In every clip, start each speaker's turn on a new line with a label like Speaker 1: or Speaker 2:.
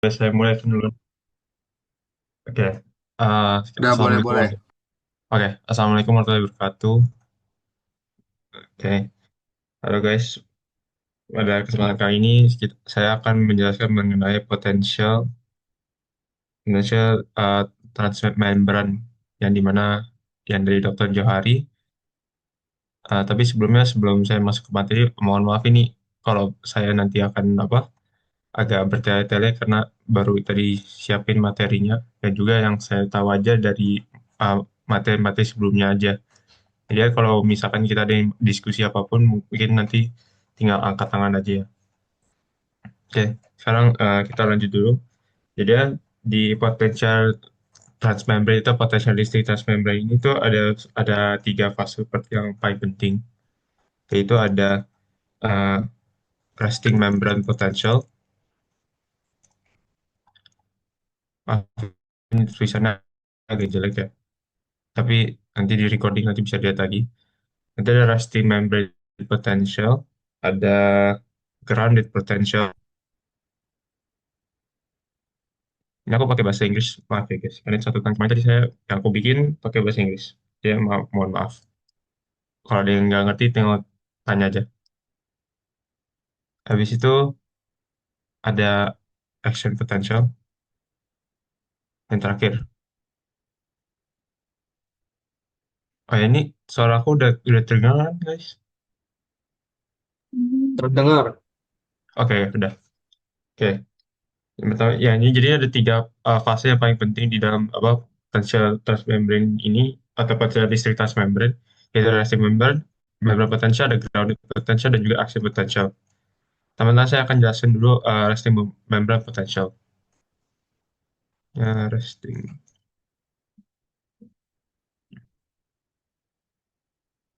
Speaker 1: Saya mulai dulu. Oke.
Speaker 2: Udah
Speaker 1: Assalamualaikum.
Speaker 2: boleh-boleh.
Speaker 1: Oke. Assalamualaikum warahmatullahi wabarakatuh. Oke. Halo guys. Pada kesempatan kali ini saya akan menjelaskan mengenai potensial transmembran yang dimana yang dari Dr. Johari. Tapi sebelum saya masuk ke materi, mohon maaf ini kalau saya nanti akan agak bertele-tele karena baru tadi siapin materinya dan juga yang saya tahu aja dari uh, materi-materi sebelumnya aja. Jadi ya kalau misalkan kita ada diskusi apapun, mungkin nanti tinggal angkat tangan aja ya. Oke, sekarang kita lanjut dulu. Jadi ya, di potential transmembrane itu potential listrik transmembrane ini tuh ada tiga fase yang paling penting, yaitu ada uh, resting membrane potential. Ah, ini tulisannya agak jelek ya, tapi nanti di recording nanti bisa lihat lagi. Nanti ada resting membrane potential, ada grounded potential. Ini aku pakai bahasa Inggris, maaf ya guys. Karena catatan kemarin tadi yang aku bikin pakai bahasa Inggris. Ya, mohon maaf. Kalau ada yang nggak ngerti, tinggal tanya aja. Habis itu ada action potential. Yang terakhir. Oh ya, ini suara aku udah terdengar guys.
Speaker 2: Terdengar.
Speaker 1: Oke, udah. Oke. Yang pertama, ya ini jadi ada tiga fase yang paling penting di dalam potential transmembrane ini atau potential listrik transmembrane, yaitu resting membrane, membrane potential, ada grounded potential dan juga action potential. Teman-teman saya akan jelasin dulu resting membrane potential. Ya, resting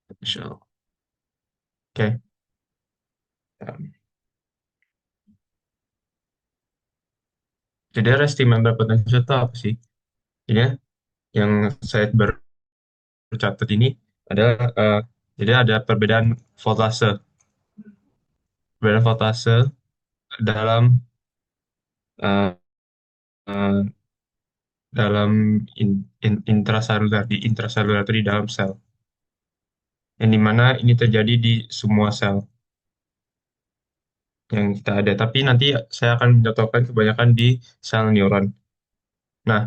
Speaker 1: potential. Oke. Um, Jadi resting membrane potential itu apa sih? Jadi ya, yang saya baru catat ini adalah jadi ada perbedaan voltase dalam uh, uh, dalam intraselular intraselular itu di dalam sel. Yang dimana ini terjadi di semua sel yang kita ada. Tapi nanti saya akan mencontohkan kebanyakan di sel neuron. Nah,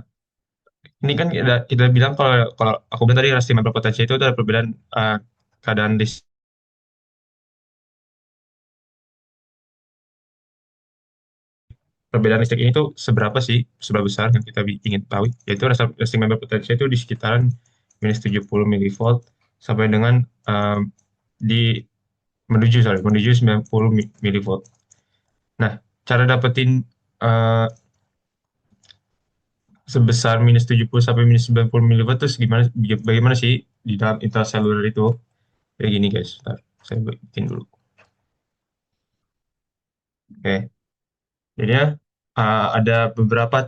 Speaker 1: ini kan kita bilang kalau kalau aku bilang tadi resting membrane potential itu ada perbedaan keadaan perbedaan listrik ini tuh seberapa besar yang kita ingin tahu, yaitu resting membrane potential itu di sekitaran minus 70 milivolt sampai dengan di menuju 90 milivolt. Nah, cara dapetin uh, sebesar minus 70 sampai minus 90 milivolt itu bagaimana sih di dalam intraseluler itu? Kayak gini guys, bentar, saya bikin dulu. Oke. Jadi ya, ada beberapa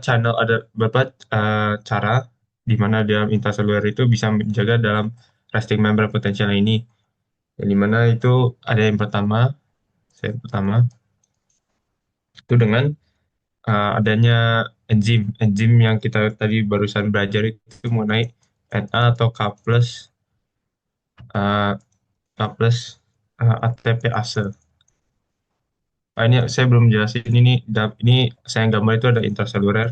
Speaker 1: cara di mana dalam intraseluler itu bisa menjaga dalam resting membrane potential ini. Yang dimana itu ada yang pertama itu dengan adanya enzim yang kita tadi barusan belajar itu mengenai Na atau uh, K plus ATPase. Ini saya belum jelasin ini saya yang gambar itu ada intraseluler.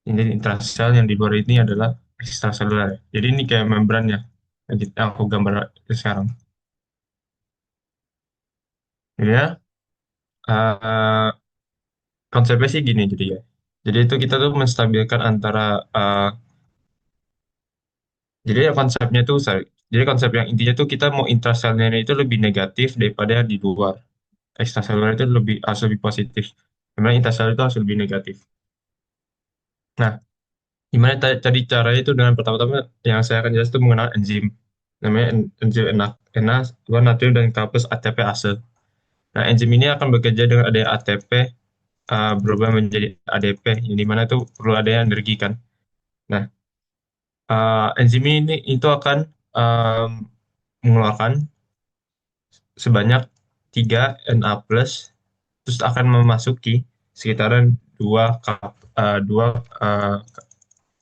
Speaker 1: Ini intrasel yang di luar ini adalah ekstraseluler. Jadi ini kayak membran ya, yang aku gambar sekarang. Jadi ya, eh, konsepnya sih gini jadi ya. Jadi itu kita tuh menstabilkan antara, jadi ya konsepnya tuh, jadi konsep yang intinya tuh kita mau intraselnya itu lebih negatif daripada yang di luar. Ekstraseluler itu harus lebih positif. Sebenarnya intraseluler itu harus lebih negatif. Nah, gimana tadi caranya itu dengan pertama-tama yang saya akan jelas itu mengenal enzim. Namanya enzim dua natrium dan K+ ATPase. Nah, enzim ini akan bekerja dengan adanya ATP berubah menjadi ADP, yang dimana itu perlu adanya energi kan. Nah, enzim ini itu akan um, mengeluarkan sebanyak 3 Na+, terus akan memasuki sekitaran dua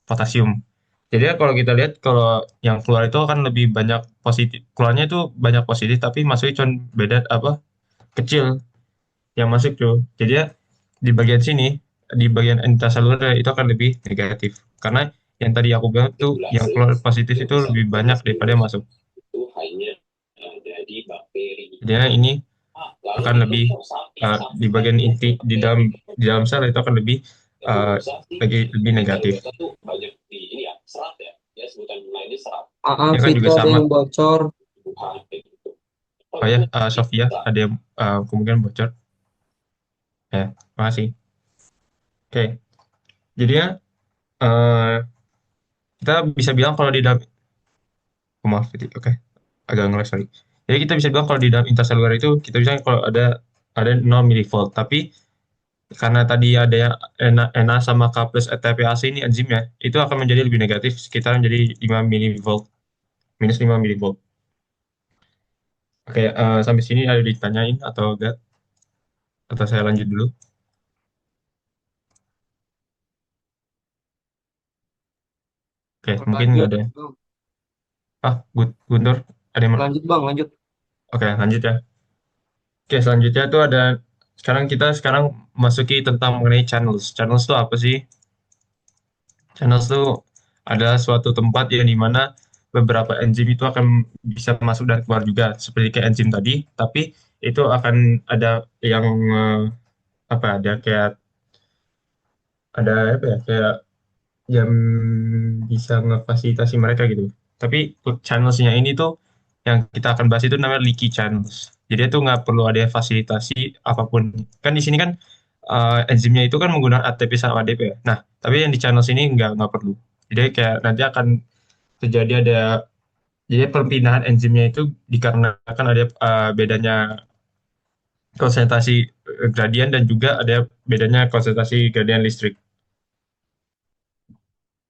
Speaker 1: potasium. Jadi ya kalau kita lihat kalau yang keluar itu akan lebih banyak positif, keluarnya itu banyak positif tapi masuknya cuma beda apa kecil yang masuk tuh. Jadi ya di bagian sini, di bagian intraseluler itu akan lebih negatif. Karena yang tadi aku bilang tuh yang keluar
Speaker 2: Regulasi
Speaker 1: positif
Speaker 2: yang
Speaker 1: itu lebih banyak
Speaker 2: sinkronis
Speaker 1: daripada yang
Speaker 2: virus
Speaker 1: masuk.
Speaker 2: itu hanya ada di bakteri.
Speaker 1: Jadi ya ini
Speaker 2: Lalu
Speaker 1: akan
Speaker 2: itu
Speaker 1: lebih
Speaker 2: kok
Speaker 1: di
Speaker 2: sampingnya
Speaker 1: bagian
Speaker 2: tuh
Speaker 1: inti
Speaker 2: bakteri.
Speaker 1: di dalam sel itu akan lebih uh,
Speaker 2: Regulasi
Speaker 1: lebih
Speaker 2: di
Speaker 1: negatif.
Speaker 2: biota tuh banyak di ini ya, serat ya. Ya sebutan lainnya serat. Maaf,
Speaker 1: Ya kan
Speaker 2: itu
Speaker 1: juga
Speaker 2: ada
Speaker 1: sama.
Speaker 2: yang bocor. Bukan kayak gitu. Oh
Speaker 1: Oh ya,
Speaker 2: itu
Speaker 1: Sofia
Speaker 2: bisa.
Speaker 1: ada yang kemungkinan bocor. Ya, makasih. Oke, jadi ya eh, kita bisa bilang kalau di dalam, oh, maaf, oke, agak ngeles sorry. Jadi kita bisa bilang kalau di dalam intraseluler itu kita bisa kalau ada 0 milivolt, tapi karena tadi ada yang Na sama K plus ATPase ini enzimnya, itu akan menjadi lebih negatif, sekitar menjadi 5 milivolt, minus 5 milivolt. Oke, sampai sini ada ditanyain atau enggak? Atau saya lanjut dulu? Oke, mungkin nggak
Speaker 2: Lanjut,
Speaker 1: ada.
Speaker 2: Bang.
Speaker 1: Guntur, ada yang
Speaker 2: Lanjut, Bang, lanjut.
Speaker 1: Oke, lanjut ya. Oke, selanjutnya tuh ada sekarang masuki tentang mengenai channels. Channels itu apa sih? Channels itu adalah suatu tempat yang dimana beberapa enzim itu akan bisa masuk dan keluar juga, seperti kayak enzim tadi, tapi itu akan ada yang ada kayak ada apa ya kayak yang bisa ngefasilitasi mereka gitu. Tapi channelsnya ini tuh yang kita akan bahas itu namanya leaky channels. Jadi itu nggak perlu ada fasilitasi apapun. Kan di sini kan enzimnya itu kan menggunakan ATP sama ADP ya. Nah, tapi yang di channels ini nggak perlu. Jadi kayak nanti akan terjadi jadi perpindahan enzimnya itu dikarenakan ada bedanya konsentrasi gradien dan juga ada bedanya konsentrasi gradien listrik.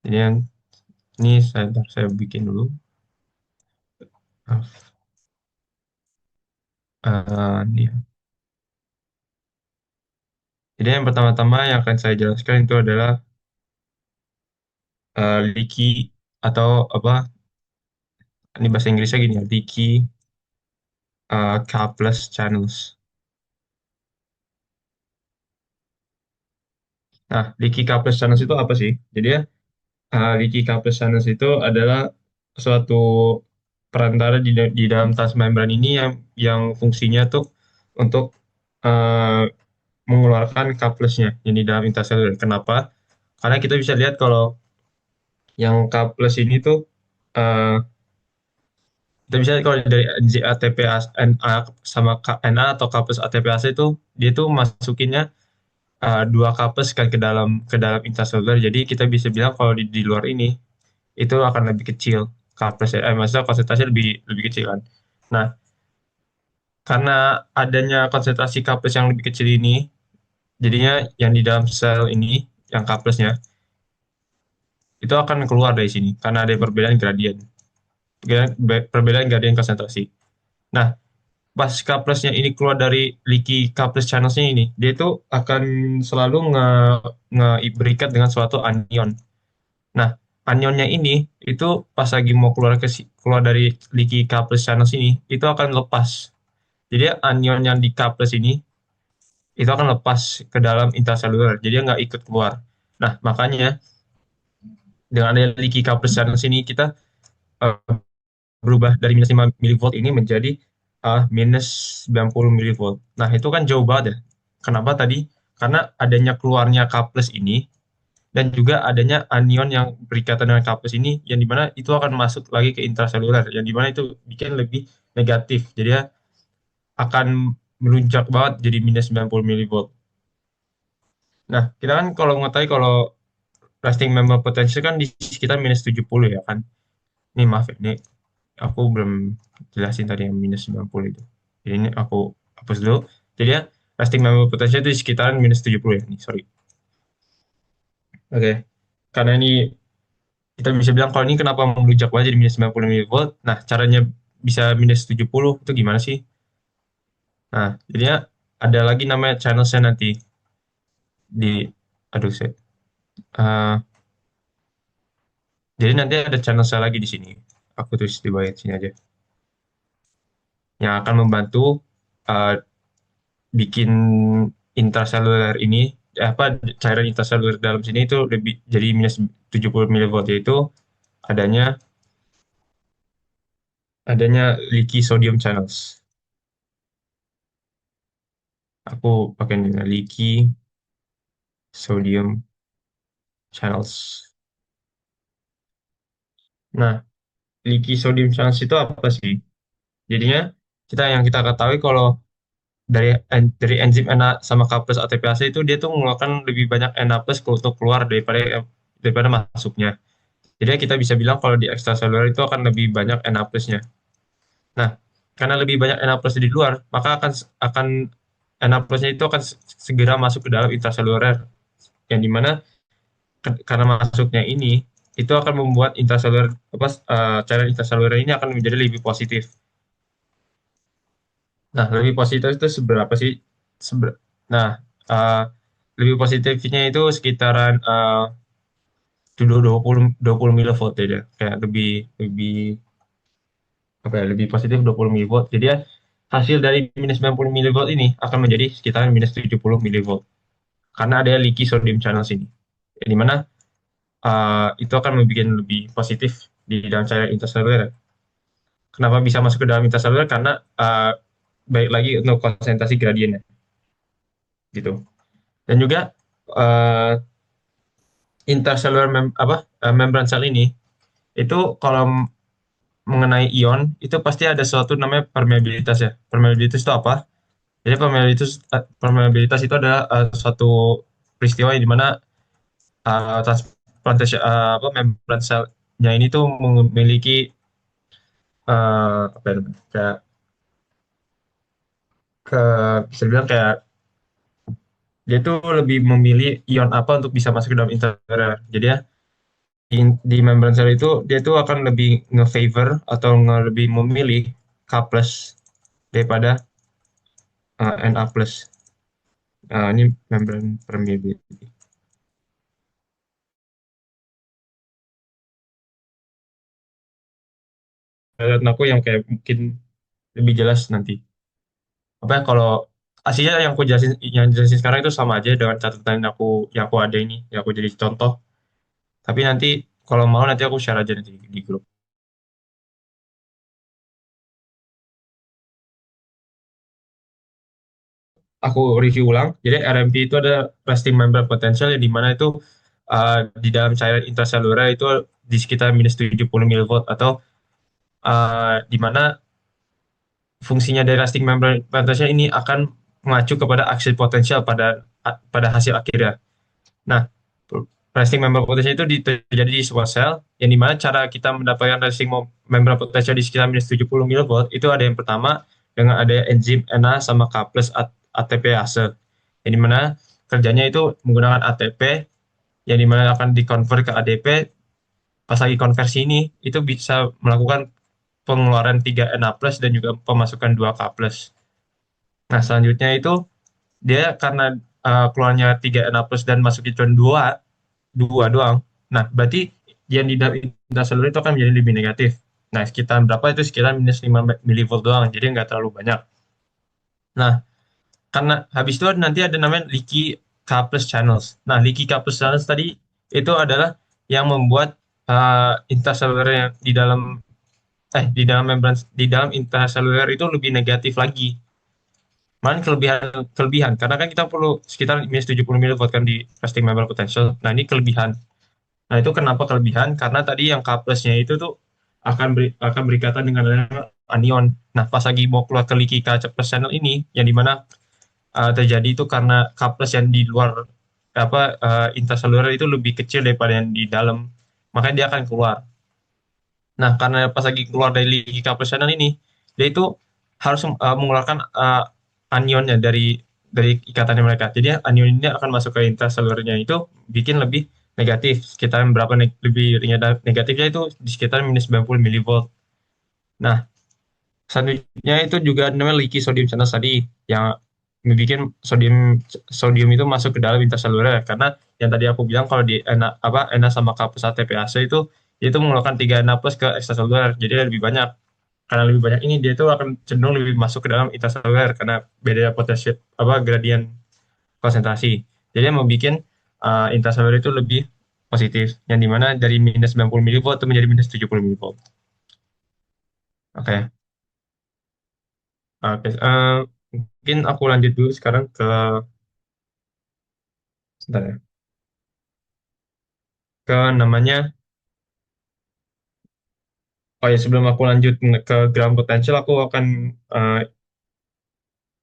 Speaker 1: Jadi yang ini saya bikin dulu. Ini. Jadi yang pertama-tama yang akan saya jelaskan itu adalah leaky atau apa? Ini bahasa Inggrisnya gini ya, leaky K+ channels. Nah, leaky K+ channels itu apa sih? Jadi ya, leaky K+ channels itu adalah suatu perantara di dalam transmembran ini yang fungsinya tuh untuk uh, mengeluarkan K+-nya yang di dalam intraseluler. Kenapa? Karena kita bisa lihat kalau yang K+ ini tuh uh, kita bisa lihat kalau dari ATP Na sama Na atau K plus ATPase itu dia tuh masukinnya dua K plus kan ke dalam intraseluler. Jadi kita bisa bilang kalau di luar ini itu akan lebih kecil K plus maksudnya konsentrasi lebih lebih kecil kan. Nah, karena adanya konsentrasi K plus yang lebih kecil ini, jadinya yang di dalam sel ini yang K plusnya itu akan keluar dari sini karena ada perbedaan gradien, perbedaan gradien konsentrasi. Nah, pas K+-nya ini keluar dari leaky K+ channels-nya ini, dia itu akan selalu berikat dengan suatu anion. Nah, anionnya ini itu pas lagi mau keluar dari leaky K+ channels ini, itu akan lepas. Jadi anion yang di K+ ini itu akan lepas ke dalam intraseluler, jadi nggak ikut keluar. Nah, makanya dengan adanya leaky K+ channels ini kita uh, berubah dari minus 5 milivolt ini menjadi minus 90 milivolt. Nah, itu kan jauh banget ya. Kenapa tadi? Karena adanya keluarnya K plus ini dan juga adanya anion yang berikatan dengan K plus ini yang dimana itu akan masuk lagi ke intraseluler yang dimana itu bikin lebih negatif. Jadi ya akan melunjak banget jadi minus 90 milivolt. Nah, kita kan kalau mengetahui kalau resting member potential kan di sekitar minus 70 ya kan. Ini maaf ya, ini aku belum jelasin tadi yang minus 90 itu. Jadi ini aku hapus dulu. Jadi ya, resting memory potential itu di sekitaran minus 70 ya. Nih, sorry. Oke. Karena ini kita bisa bilang kalau ini kenapa melunjak banget jadi minus 90 milivolt. Nah, caranya bisa minus 70 itu gimana sih? Nah, jadinya ada lagi namanya channelsnya nanti. Aduh, eh, jadi nanti ada channel saya lagi di sini. Aku tulis di bawah sini aja. Yang akan membantu eh, bikin intraseluler ini, apa cairan intraseluler dalam sini itu lebih jadi minus 70 milivolt, yaitu adanya adanya leaky sodium channels. Aku pakai ini, leaky sodium channels. Nah, leaky sodium channels itu apa sih? Jadinya kita ketahui kalau dari enzim Na sama K plus ATPase itu dia tuh mengeluarkan lebih banyak Na plus untuk keluar daripada masuknya. Jadi kita bisa bilang kalau di ekstraseluler itu akan lebih banyak Na plusnya. Nah, karena lebih banyak Na plus di luar, maka akan Na plusnya itu akan segera masuk ke dalam intraseluler, yang dimana karena masuknya ini itu akan membuat cairan intraseluler ini akan menjadi lebih positif. Nah, lebih positif itu seberapa sih? Nah, uh, lebih positifnya itu sekitaran 20 milivolt ya. Kayak lebih lebih apa ya? Lebih positif 20 milivolt. Jadi ya hasil dari minus 90 milivolt ini akan menjadi sekitaran minus 70 milivolt. Karena ada leaky sodium channel sini. Di mana itu akan membuat lebih positif di dalam cairan intraseluler. Kenapa bisa masuk ke dalam intraseluler? Karena baik lagi untuk konsentrasi gradiennya gitu. Dan juga uh, membran sel ini itu kalau mengenai ion itu pasti ada suatu namanya permeabilitas ya. Permeabilitas itu apa? Jadi permeabilitas itu adalah suatu peristiwa di mana transplantasi membran selnya ini tuh memiliki apa ya namanya? Kayak ke bisa bilang kayak dia tuh lebih memilih ion apa untuk bisa masuk ke dalam intraseluler. Jadi ya di membran sel itu dia tuh akan lebih nge-favor atau lebih memilih K plus daripada Na plus. Ini membran permeability. Dan aku yang kayak mungkin lebih jelas nanti. Apa ya, kalau aslinya yang jelasin sekarang itu sama aja dengan catatan yang aku ada ini, yang aku jadi contoh. Tapi nanti kalau mau nanti aku share aja nanti di grup. Aku review ulang. Jadi RMP itu ada resting membrane potential yang dimana itu di dalam cairan intraseluler itu di sekitar minus 70 milivolt atau di mana fungsinya dari resting membrane potential ini akan mengacu kepada aksi potensial pada hasil akhirnya. Nah, resting membrane potential itu terjadi di sebuah sel yang dimana cara kita mendapatkan resting membrane potential di sekitar minus 70 milivolt itu ada yang pertama dengan ada enzim Na sama K plus ATPase yang dimana kerjanya itu menggunakan ATP yang dimana akan dikonvert ke ADP. Pas lagi konversi ini itu bisa melakukan pengeluaran 3 Na plus dan juga pemasukan 2 K plus. Nah, selanjutnya itu dia karena keluarnya 3 Na plus dan masuknya cuma 2 2 doang. Nah, berarti yang di dalam intraseluler itu akan menjadi lebih negatif. Nah, sekitar berapa itu sekitar minus 5 milivolt doang, jadi nggak terlalu banyak. Nah, karena habis itu nanti ada namanya leaky coupled channels. Nah, leaky coupled channels tadi itu adalah yang membuat intraseluler yang di dalam membran di dalam intraseluler itu lebih negatif lagi. Malah kelebihan kelebihan karena kan kita perlu sekitar minus 70 milivolt kan di resting membrane potential. Nah, ini kelebihan. Nah, itu kenapa kelebihan? Karena tadi yang K plusnya itu tuh akan berikatan dengan anion. Nah, pas lagi mau keluar ke leaky K plus channel ini, yang dimana terjadi itu karena K plus yang di luar intraseluler itu lebih kecil daripada yang di dalam, makanya dia akan keluar. Nah, karena pas lagi keluar dari leaky K plus channel ini, dia itu harus mengeluarkan anionnya dari ikatannya mereka. Jadi anion ini akan masuk ke intraselulernya itu bikin lebih negatif. Sekitar berapa lebih negatifnya itu di sekitar minus 90 milivolt. Nah, selanjutnya itu juga namanya leaky sodium channel tadi yang bikin sodium sodium itu masuk ke dalam intraseluler karena yang tadi aku bilang kalau di Na sama K plus ATPase itu mengeluarkan 3Na plus ke ekstraseluler jadi lebih banyak karena lebih banyak ini dia itu akan cenderung lebih masuk ke dalam intraseluler karena beda potensi gradien konsentrasi jadi yang membuat intraseluler itu lebih positif yang dimana dari minus 90 milivolt itu menjadi minus 70 milivolt. Oke. Oke, mungkin aku lanjut dulu sekarang sebentar ya, ke namanya. Oh ya, sebelum aku lanjut ke ground potential, aku akan eh,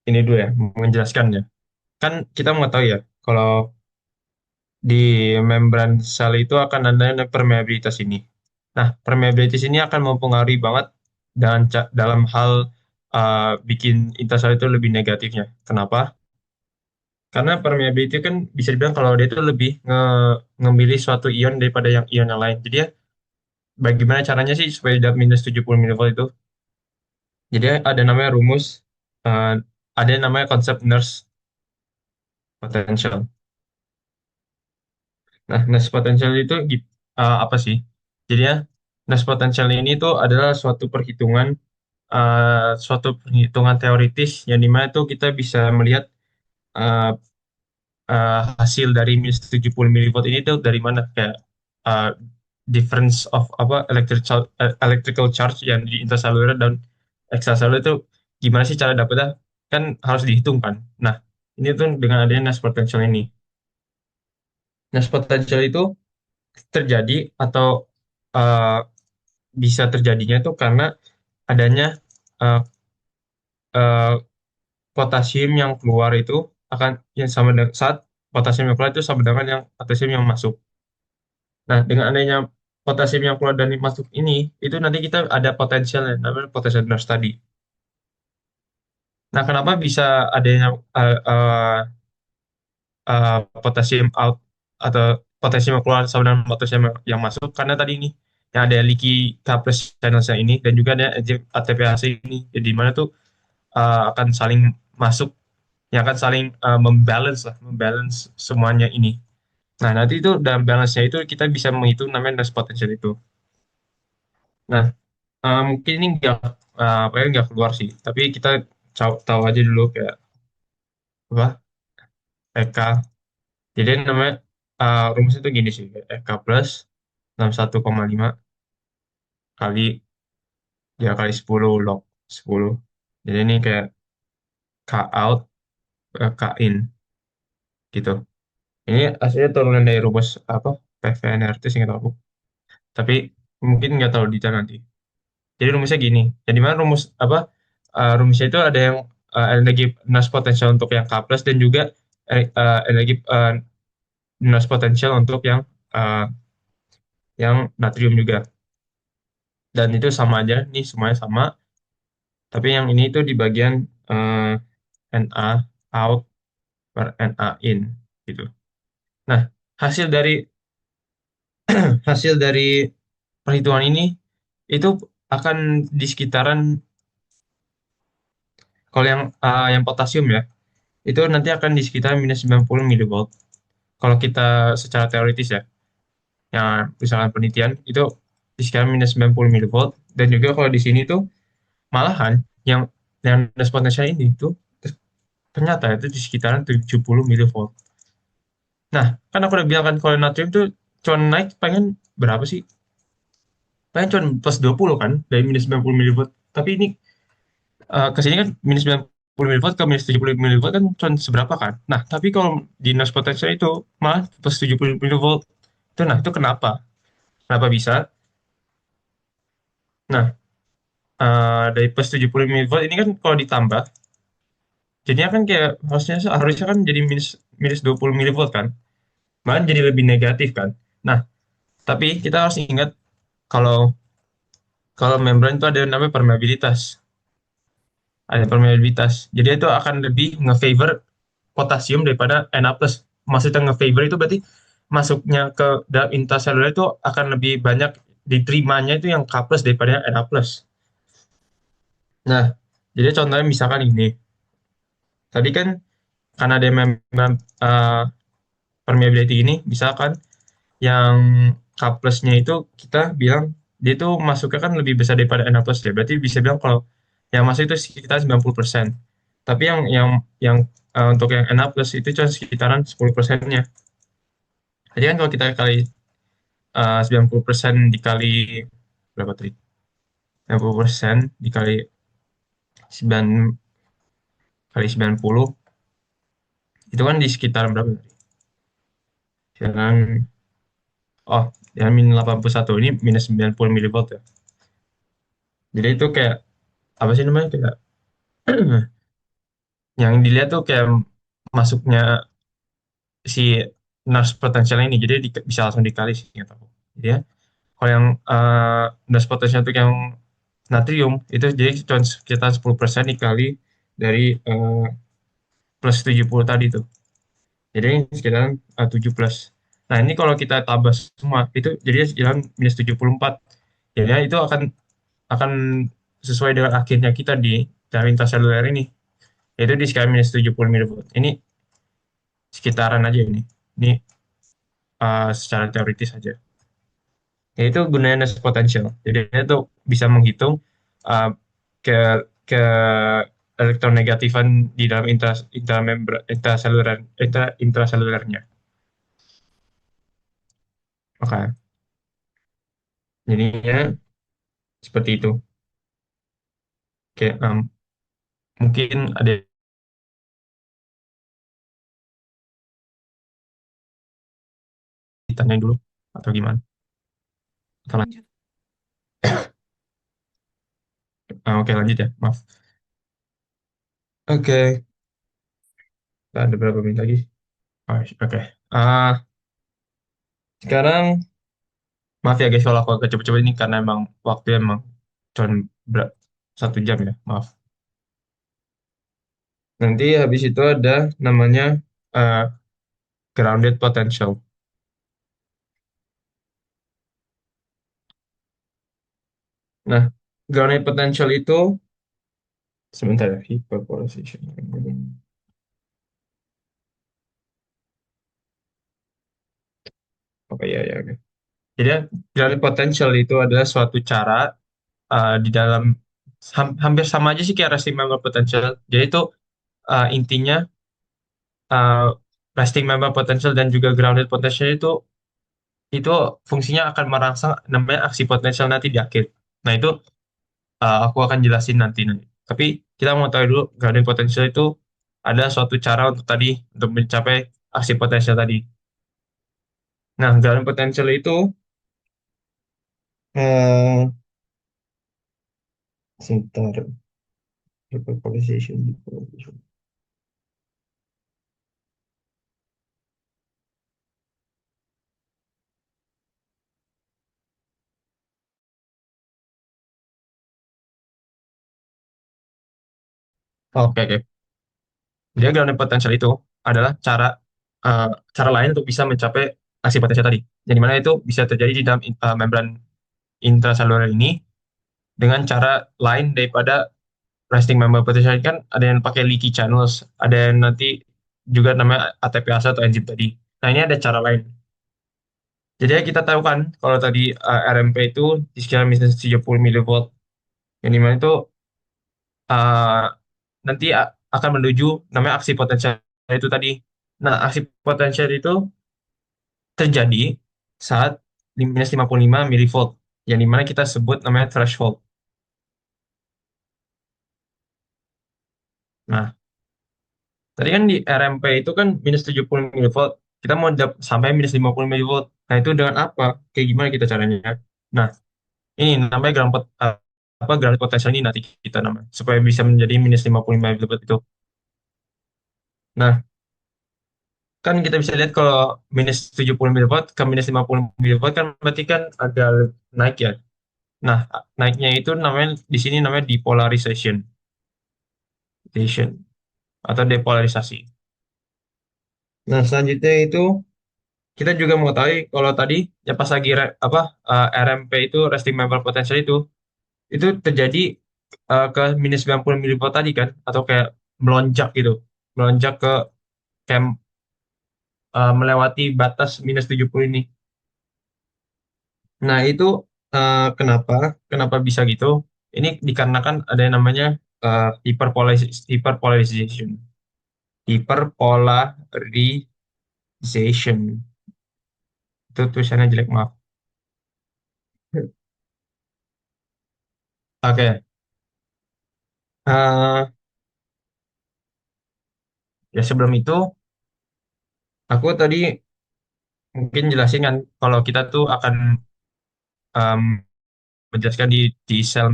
Speaker 1: ini dulu ya, menjelaskannya. Kan kita mau tahu ya, kalau di membran sel itu akan ada permeabilitas ini. Nah, permeabilitas ini akan mempengaruhi banget dalam hal bikin intasal itu lebih negatifnya. Kenapa? Karena permeability kan bisa dibilang kalau dia itu lebih ngemilih suatu ion daripada yang ion yang lain. Jadi ya, bagaimana caranya sih supaya dapat minus 70 milivolt itu? Jadi ada namanya rumus, eh, ada yang namanya konsep nurse potential. Nah, nurse potential itu apa sih? Jadi ya, nurse potential ini tuh adalah suatu perhitungan teoritis yang dimana tuh kita bisa melihat eh, hasil dari minus 70 milivolt ini tuh dari mana kayak uh, difference of electrical charge yang di intracellular dan extracellular itu gimana sih cara dapetnya kan harus dihitung kan. Nah, ini tuh dengan adanya nest potential ini. Nest potential itu terjadi atau uh, bisa terjadinya itu karena adanya uh, uh, potasium yang keluar itu akan yang sama dengan saat potasium yang keluar itu sama dengan yang potasium yang masuk. Nah, dengan adanya potasium yang keluar dari masuk ini, itu nanti kita ada potensial yang namanya potential nurse tadi. Nah, kenapa bisa adanya uh, uh, potasium out atau potasium yang keluar sama dengan potasium yang masuk? Karena tadi ini yang ada leaky couples channels ini dan juga ada enzim ATPase ini, jadi mana tuh akan saling masuk, yang akan saling membalance semuanya ini. Nah, nanti itu dalam balance-nya itu kita bisa menghitung namanya nurse potential itu. Nah, mungkin ini nggak keluar sih, tapi kita tahu aja dulu kayak apa EK. Jadi namanya rumusnya itu gini sih, kayak EK plus 61,5 kali 3 kali 10 log 10. Jadi ini kayak K out K in gitu. Ini aslinya turunan dari rumus apa PVNRT singkat aku. Tapi mungkin nggak tahu detail nanti. Jadi rumusnya gini. Jadi mana rumusnya itu ada yang energi nurse potential untuk yang K plus dan juga energi nurse potential untuk uh, yang natrium juga. Dan itu sama aja, nih semuanya sama. Tapi yang ini itu di bagian Na out per Na in gitu. Nah, hasil dari hasil dari perhitungan ini itu akan di sekitaran kalau yang potasium ya, itu nanti akan di sekitar minus 90 milivolt. Kalau kita secara teoritis ya, yang misalkan penelitian itu di sekitar minus 90 milivolt dan juga kalau di sini tuh malahan yang nest potential ini tuh ternyata itu di sekitaran 70 milivolt. Nah, kan aku udah bilang kan kalau natrium tuh cuma naik pengen berapa sih? Pengen cuma plus 20 kan dari minus 90 milivolt. Tapi ini ke sini kan minus 90 milivolt ke minus 70 milivolt kan cuma seberapa kan? Nah, tapi kalau di nest potential itu malah plus 70 milivolt. Itu kenapa? Kenapa bisa? Nah, dari plus 70 milivolt ini kan kalau ditambah, jadinya kan kayak harusnya kan jadi minus minus 20 milivolt kan, malah jadi lebih negatif kan. Nah, tapi kita harus ingat kalau kalau membran itu ada yang namanya permeabilitas, ada permeabilitas. Jadi itu akan lebih nge-favor potasium daripada Na+. Maksudnya nge-favor itu berarti masuknya ke dalam intraseluler itu akan lebih banyak diterimanya itu yang K+ daripada yang Na+. Nah, jadi contohnya misalkan ini. Tadi kan karena ada membran permeability ini, misalkan yang K plusnya itu kita bilang dia itu masuknya kan lebih besar daripada Na plus ya. Berarti bisa bilang kalau yang masuk itu sekitar 90%. Tapi untuk yang Na plus itu cuma sekitaran 10%-nya. Jadi kan kalau kita kali 90% dikali berapa tadi? 90% dikali 9 kali 90 itu kan di sekitaran berapa tadi? Sekarang oh, ya min 81 ini minus 90 milivolt ya. Jadi itu kayak apa sih namanya kayak yang dilihat tuh kayak masuknya si nurse potential ini. Jadi bisa langsung dikali sih nggak tahu. Jadi ya, kalau yang nurse potential itu yang natrium itu jadi cuma sekitar 10% dikali dari plus 70 tadi tuh. Jadi sekitar 17. Nah, ini kalau kita tambah semua itu jadi sekitar minus 74. Jadi ya, itu akan sesuai dengan akhirnya kita di dalam intraseluler ini, yaitu di skala minus 70 milivolt. Ini sekitaran aja ini. Ini secara teoritis saja. Yaitu gunanya nest potential. Jadi itu bisa menghitung uh, ke ke elektronegatifan di dalam intraselulernya. Oke, jadinya seperti itu. Oke, mungkin ada yang ditanyain dulu atau gimana? Atau lanjut? Oke, lanjut ya. Maaf. Oke, ada berapa menit lagi? Oh, oke. Ah, sekarang maaf ya guys kalau aku agak cepet-cepet ini karena emang waktu emang cuma 1 jam ya. Maaf. Nanti habis itu ada namanya uh, grounded potential. Nah, grounded potential itu sebentar ya, hyperpolarization. Oke ya ya. Oke. Jadi grounded potential itu adalah suatu cara di dalam hampir sama aja sih kayak resting member potential. Jadi itu intinya uh, resting member potential dan juga grounded potential itu fungsinya akan merangsang namanya aksi potensial nanti di akhir. Nah itu aku akan jelasin nanti nanti. Tapi kita mau tahu dulu grounded potential itu ada suatu cara untuk mencapai aksi potensial tadi. Nah grounded potential itu eh sebentar hyperpolarization. Oke oke. Dia grounded potential itu adalah eh, cara lain untuk bisa mencapai aksi potensial tadi. Yang dimana itu bisa terjadi di dalam membran intraseluler ini dengan cara lain daripada resting member potential ini kan ada yang pakai leaky channels, ada yang nanti juga namanya ATPase atau enzim tadi. Nah ini ada cara lain. Jadi ya kita tahu kan kalau tadi RMP itu di sekitar minus 70 milivolt, yang dimana itu uh, nanti akan menuju namanya aksi potensial itu tadi. Nah aksi potensial itu terjadi saat minus 55 milivolt, yang dimana kita sebut namanya threshold. Nah, tadi kan di RMP itu kan minus 70 milivolt. Kita mau sampai minus 50 milivolt. Nah, itu dengan apa? Kayak gimana kita caranya? Nah, ini namanya ground potential ini nanti kita namanya. Supaya bisa menjadi minus 55 milivolt itu. Nah, kan kita bisa lihat kalau minus 70 milivolt ke minus 50 milivolt kan berarti kan agak naik ya. Nah, naiknya itu namanya di sini namanya depolarization. Atau depolarisasi. Nah, selanjutnya itu kita juga mau tahu kalau tadi ya pas lagi RMP itu resting member potential itu terjadi ke minus 90 milivolt tadi kan atau kayak melonjak gitu melonjak ke kayak melewati batas -70 ini. Nah, itu kenapa kenapa bisa gitu? Ini dikarenakan ada yang namanya hyperpolarization. Hyperpolarization. Itu tulisannya jelek, maaf. Oke. Eh, ya sebelum itu aku tadi mungkin jelasin kan kalau kita tuh akan em, menjelaskan di sel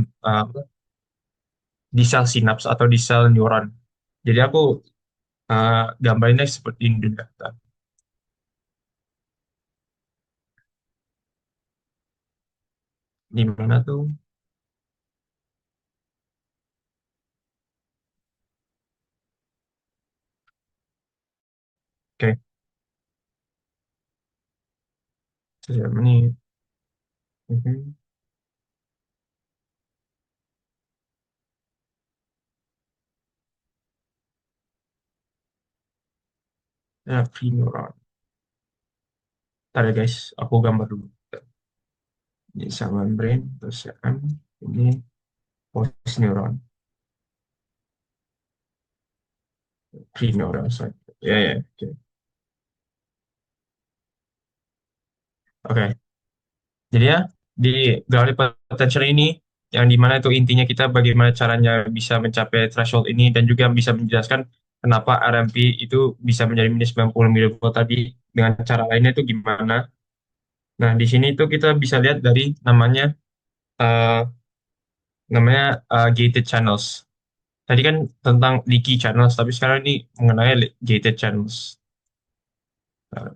Speaker 1: di sel sinaps atau di sel neuron. Jadi aku gambarinnya seperti ini dulu ya. Di mana tuh? Oke, ini. Mhm. Ya, neuron. Ntar ya guys, aku gambar dulu. Ini sel membrane, terus ya kan, ini post neuron, pre-neuron site. Ya, ya, oke. Oke, jadi ya, di Gravity Potential ini, yang dimana itu intinya kita bagaimana caranya bisa mencapai threshold ini, dan juga bisa menjelaskan kenapa RMP itu bisa menjadi minus 90 mV tadi, dengan cara lainnya itu gimana. Nah, di sini itu kita bisa lihat dari eh, namanya gated channels. Tadi kan tentang leaky channels, tapi sekarang ini mengenai gated channels. Nah,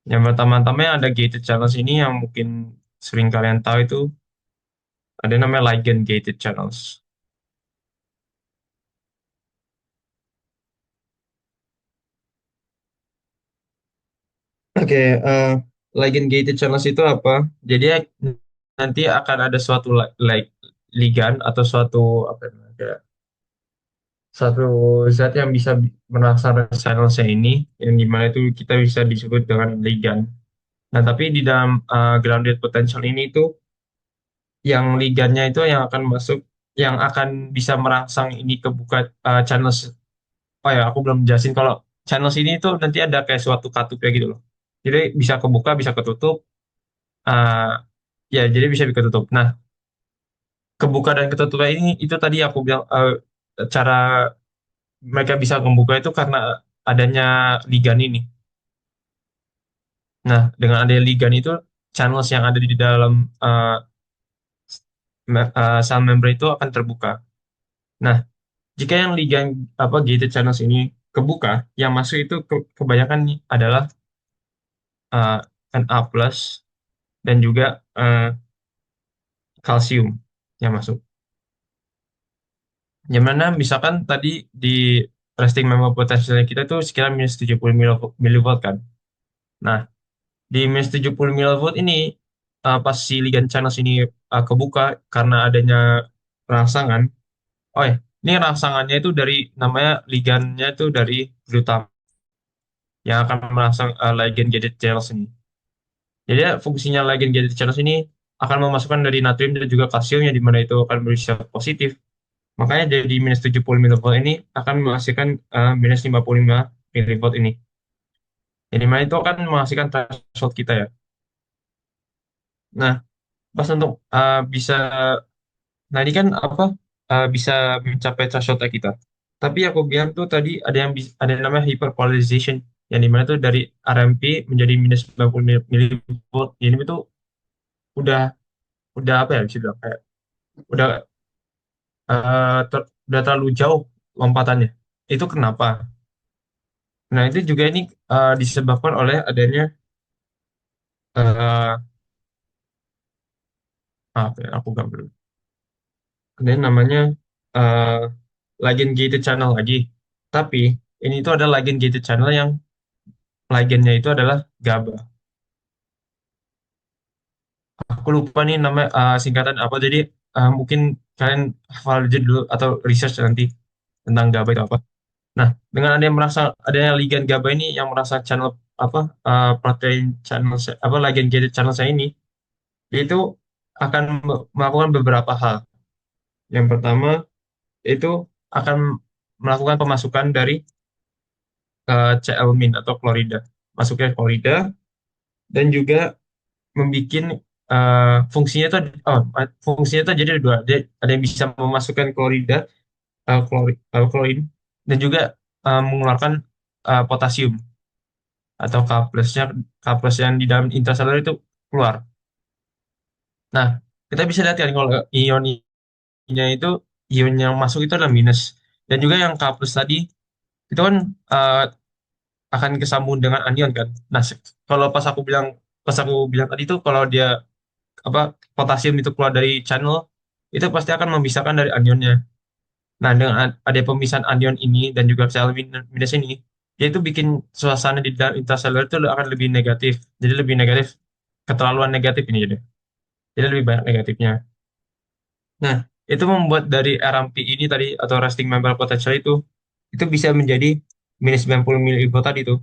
Speaker 1: yang pertama-tama ada gated channels ini yang mungkin sering kalian tahu itu ada namanya ligand gated channels. Oke, ligand gated channels itu apa? Jadi nanti akan ada suatu ligand atau suatu apa namanya, kayak satu zat yang bisa merangsang channelsnya ini, yang dimana itu kita bisa disebut dengan ligand. Nah, tapi di dalam grounded potential ini itu yang liganya itu yang akan masuk, yang akan bisa merangsang ini kebuka channels. Oh ya, aku belum jelasin kalau channels ini tuh nanti ada kayak suatu katupnya gitu loh. Jadi bisa kebuka, bisa ketutup. eh, ya, jadi bisa ketutup. Nah, kebuka dan ketutupnya ini itu tadi aku bilang cara mereka bisa membuka itu karena adanya ligan ini. Nah, dengan adanya ligan itu channels yang ada di dalam eh, sel membrane itu akan terbuka. Nah, jika yang ligan apa gated channels ini kebuka, yang masuk itu kebanyakan nih adalah eh, Na plus dan juga kalsium yang masuk. Yang mana misalkan tadi di resting member potential kita tuh sekitar -70 milivolt kan. Nah, di -70 milivolt ini pas si ligand channels ini kebuka karena adanya rangsangan. Oh ya, ini rangsangannya itu dari namanya ligandnya itu dari glutam yang akan merangsang ligand gated channels ini. Jadi ya, fungsinya ligand gated channels ini akan memasukkan dari natrium dan juga kalsium yang dimana itu akan berisiko positif. Makanya jadi -70 milivolt ini akan menghasilkan -55 milivolt ini. Jadi mana itu akan menghasilkan threshold kita ya. Nah, pas untuk bisa, nah ini kan apa bisa mencapai threshold kita. Tapi aku bilang tuh tadi ada ada yang namanya hyperpolarization, yang dimana tuh dari RMP menjadi -90 milivolt. Ini itu udah udah apa ya bisa bilang kayak udah udah terlalu jauh lompatannya. Itu kenapa? Nah, itu juga ini disebabkan oleh adanya eh apa ya, aku nggak belum. Ada yang namanya eh ligand gated channel lagi. Tapi ini itu ada ligand gated channel yang ligandnya itu adalah GABA. Aku lupa nih nama singkatan apa. Jadi mungkin kalian hafal aja dulu atau research nanti tentang GABA itu apa. Nah, dengan ada yang merasa adanya ligand GABA ini yang merasa channel apa protein channel apa ligand gated channel saya ini, yaitu akan melakukan beberapa hal. Yang pertama itu akan melakukan pemasukan dari Cl-min atau klorida, masuknya klorida dan juga membuat fungsinya itu fungsinya itu jadi ada dua. Ada yang bisa memasukkan klorida, klorin dan juga mengeluarkan potasium atau K plusnya, K plus yang di dalam intraseluler itu keluar. Nah, kita bisa lihat kan kalau ion-nya itu ion yang masuk itu adalah minus dan juga yang K plus tadi itu kan eh, akan kesambung dengan anion kan. Nah, kalau pas aku bilang tadi itu kalau dia apa potasium itu keluar dari channel itu pasti akan memisahkan dari anionnya. Nah, dengan ada pemisahan anion ini dan juga sel minus ini, dia itu bikin suasana di dalam intraseluler itu akan lebih negatif. Jadi lebih negatif, keterlaluan negatif ini jadi lebih banyak negatifnya. Nah, itu membuat dari RMP ini tadi atau resting membrane potential itu bisa menjadi minus 90 mV tadi tuh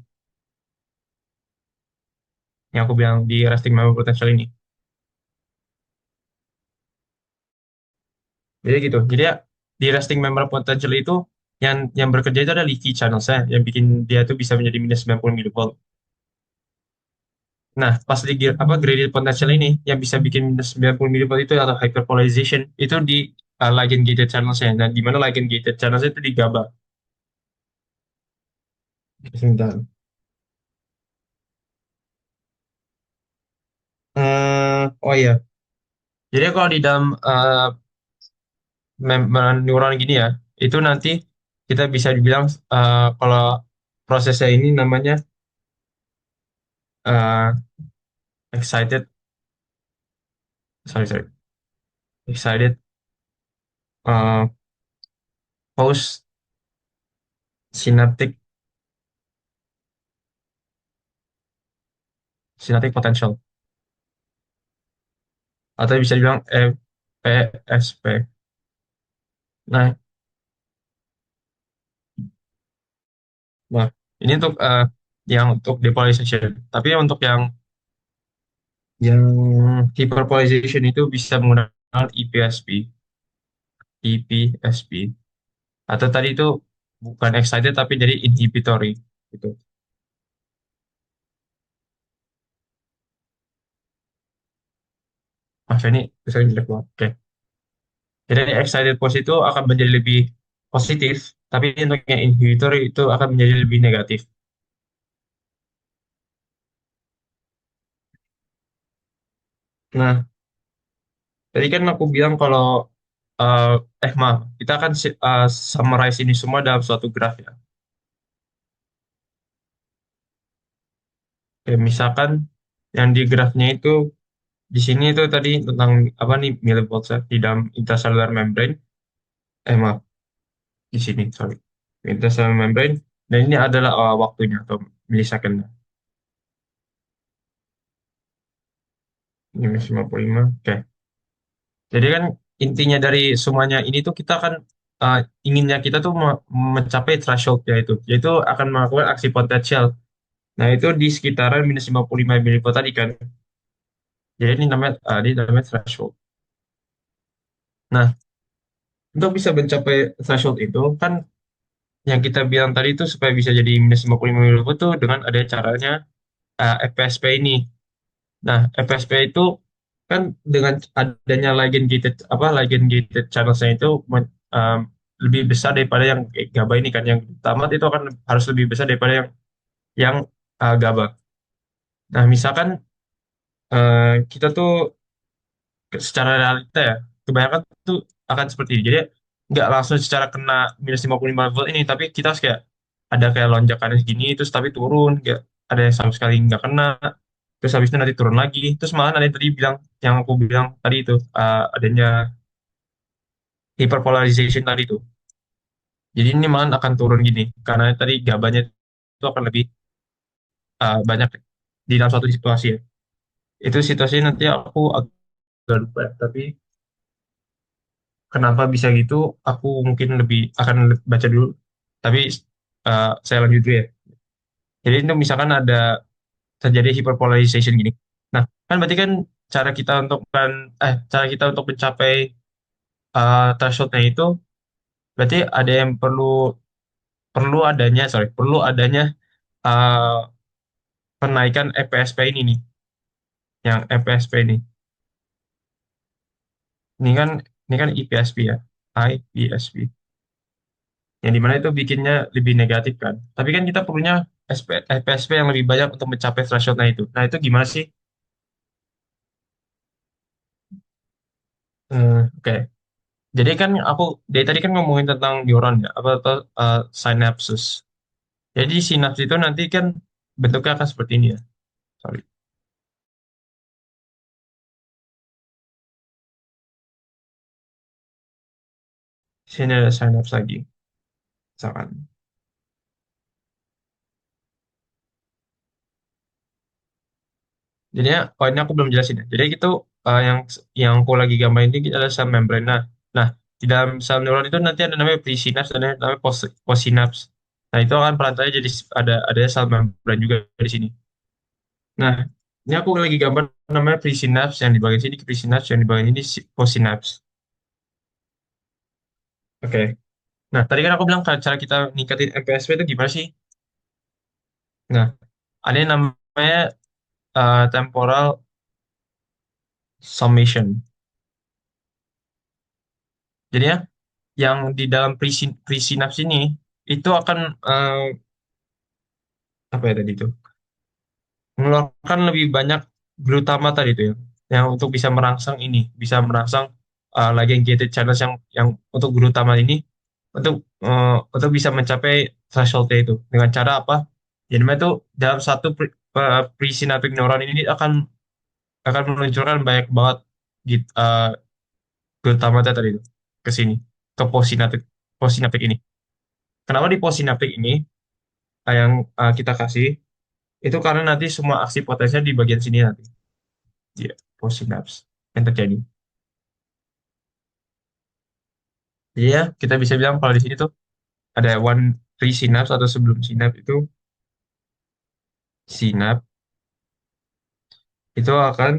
Speaker 1: yang aku bilang di resting membrane potential ini. Jadi gitu. Jadi ya di resting membrane potential itu yang bekerja itu ada leaky channel saya yang bikin dia tuh bisa menjadi minus 90 mV. Nah, pas di gradient potential ini yang bisa bikin minus 90 mV itu atau hyperpolarization itu di ligand gated channel saya. Dan di mana ligand gated channel saya itu di GABA. Sebentar. Oh iya. Jadi kalau di dalam membran neuron gini ya, itu nanti kita bisa dibilang kalau prosesnya ini namanya eh, excited, sorry, excited uh, post synaptic synaptic potential atau bisa dibilang EPSP. Nah, nah ini untuk yang untuk depolarization. Tapi untuk yang hyperpolarization itu bisa menggunakan EPSP, EPSP. Atau tadi itu bukan excited tapi jadi inhibitory gitu. Maaf ini bisa jelek banget. Oke. Jadi excited post itu akan menjadi lebih positif, tapi untuk yang inhibitory itu akan menjadi lebih negatif. Nah, tadi kan aku bilang kalau eh maaf, kita akan summarize ini semua dalam suatu graf ya. Oke, misalkan yang di grafnya itu di sini itu tadi tentang apa nih millivolts ya, di dalam intracellular membrane. Maaf, di sini sorry. Intracellular membrane dan ini adalah waktunya atau millisecond. Ini minus 55. Oke. Jadi kan intinya dari semuanya ini tuh kita kan eh, inginnya kita tuh mencapai threshold yaitu akan melakukan aksi potensial. Nah, itu di sekitaran minus 55 mV tadi kan. Jadi ini namanya threshold. Nah, untuk bisa mencapai threshold itu kan yang kita bilang tadi itu supaya bisa jadi minus 55 mV itu dengan ada caranya FPSP ini. Nah, FSP itu kan dengan adanya ligand gated channelsnya itu um, lebih besar daripada yang GABA ini kan yang tamat itu akan harus lebih besar daripada yang GABA. Nah, misalkan kita tuh secara realita ya kebanyakan tuh akan seperti ini. Jadi nggak langsung secara kena minus 55 volt ini, tapi kita harus kayak ada kayak lonjakan segini terus tapi turun, nggak ada yang sama sekali nggak kena. Terus habis itu nanti turun lagi. Terus malah ada yang tadi bilang, yang aku bilang tadi itu, adanya hyperpolarization tadi itu. Jadi ini malah akan turun gini. Karena tadi gabanya itu akan lebih banyak di dalam suatu situasi ya. Itu situasi nanti aku agak lupa ya. Tapi kenapa bisa gitu, aku mungkin lebih akan baca dulu. Tapi saya lanjut dulu ya. Jadi itu misalkan ada terjadi hyperpolarization gini. Nah, kan berarti kan cara kita untuk mencapai thresholdnya itu berarti ada yang perlu adanya uh, penaikan EPSP ini nih, yang EPSP ini. Ini kan ini kan IPSP ya, IPSP. Yang dimana itu bikinnya lebih negatif kan. Tapi kan kita perlunya EPSP yang lebih banyak untuk mencapai thresholdnya itu. Nah, itu gimana sih? Oke. Jadi kan aku dari tadi kan ngomongin tentang neuron ya, apa atau synapses. Jadi sinaps itu nanti kan bentuknya akan seperti ini ya. Sorry. Sini ada sinaps lagi, misalkan. Jadinya, oh ini aku belum jelasin ya. Jadi itu yang aku lagi gambar ini adalah sel membrana. Nah, di dalam sel neuron itu nanti ada namanya presinaps dan ada namanya postsinaps. Nah, itu akan perantaranya jadi ada sel membran juga di sini. Nah, ini aku lagi gambar namanya presinaps yang di bagian sini presinaps yang di bagian ini postsinaps. Oke. Nah, tadi kan aku bilang cara kita ningkatin MPSP itu gimana sih? Nah, ada yang namanya temporal summation. Jadi ya, yang di dalam presinaps ini itu akan apa ya tadi itu mengeluarkan lebih banyak glutama tadi itu ya, yang untuk bisa merangsang lagi gated channels yang untuk glutama ini untuk bisa mencapai thresholdnya itu dengan cara apa? Jadi itu dalam satu presynaptic neuron ini akan meluncurkan banyak banget glutamate tadi itu ke sini ke postsynaptic ini. Kenapa di postsynaptic ini yang kita kasih itu karena nanti semua aksi potensial di bagian sini nanti ya postsynapse yang terjadi. Jadi ya kita bisa bilang kalau di sini tuh ada one pre-synapse atau sebelum synapse itu synapse itu akan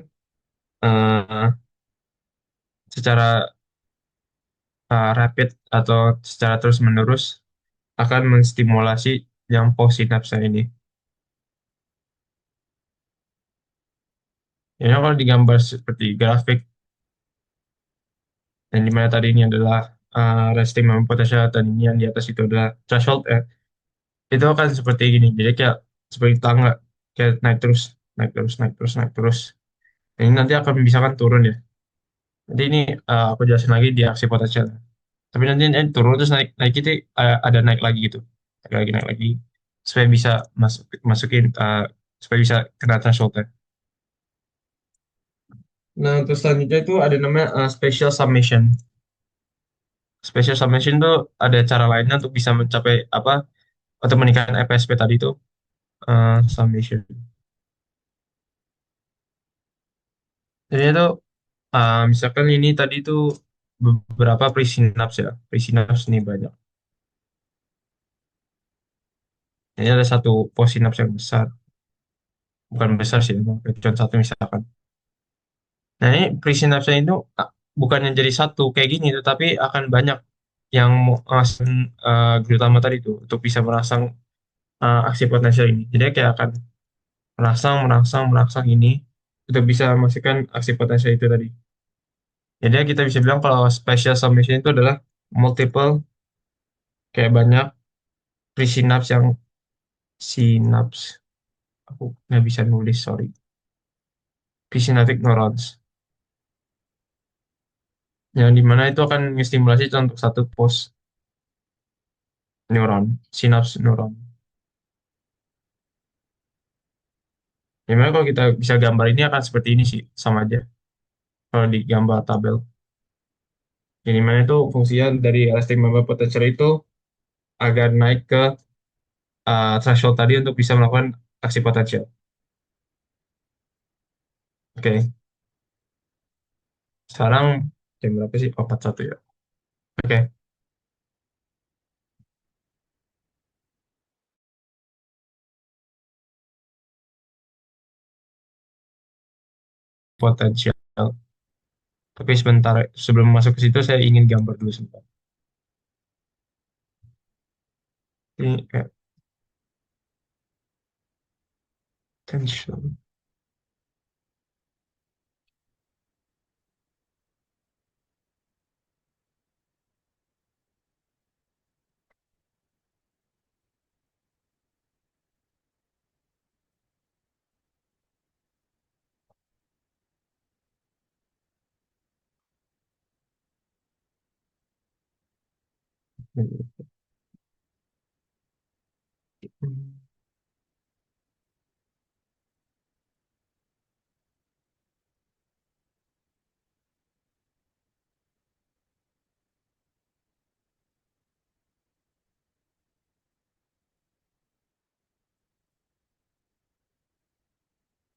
Speaker 1: eh, secara rapid atau secara terus-menerus akan menstimulasi yang postsynapse ini. Ya kalau digambar seperti grafik dan di mana tadi ini adalah resting moment potential dan ini yang di atas itu adalah threshold itu akan seperti gini. Jadi kayak seperti tangga kayak naik terus, naik terus, naik terus, naik terus. Ini nanti akan misalkan turun ya. Nanti ini aku jelasin lagi di aksi potensial. Tapi nanti turun terus naik naik itu ada naik lagi gitu. Naik lagi supaya bisa masukin supaya bisa kena threshold. Nah, terus selanjutnya itu ada namanya special summation. Special summation itu ada cara lainnya untuk bisa mencapai apa atau meningkatkan FSP tadi itu summation. Jadi itu misalkan ini tadi itu beberapa presynapse ya. Presynapse ini banyak. Ini ada satu postsynapse yang besar. Bukan besar sih, emang. Cuma satu misalkan. Nah, ini presynapse itu bukannya jadi satu kayak gini, tetapi akan banyak yang menghasilkan glutama tadi itu untuk bisa merangsang aksi potensial ini. Jadi kayak akan merangsang, merangsang, merangsang ini untuk bisa memastikan aksi potensial itu tadi. Jadi kita bisa bilang kalau spatial summation itu adalah multiple kayak banyak presynapse yang synapse. Aku nggak bisa nulis, sorry. Presynaptic neurons. Yang dimana itu akan menstimulasi untuk satu pos neuron, sinaps neuron. Dimana kalau kita bisa gambar ini akan seperti ini sih, sama aja. Kalau di gambar tabel. Yang dimana itu fungsinya dari elastic member potential itu agar naik ke threshold tadi untuk bisa melakukan aksi potensial. Oke, sekarang jam berapa sih? Oh, 41 ya. Oke, potensial. Tapi sebentar sebelum masuk ke situ saya ingin gambar dulu sebentar. Ini kayak potential.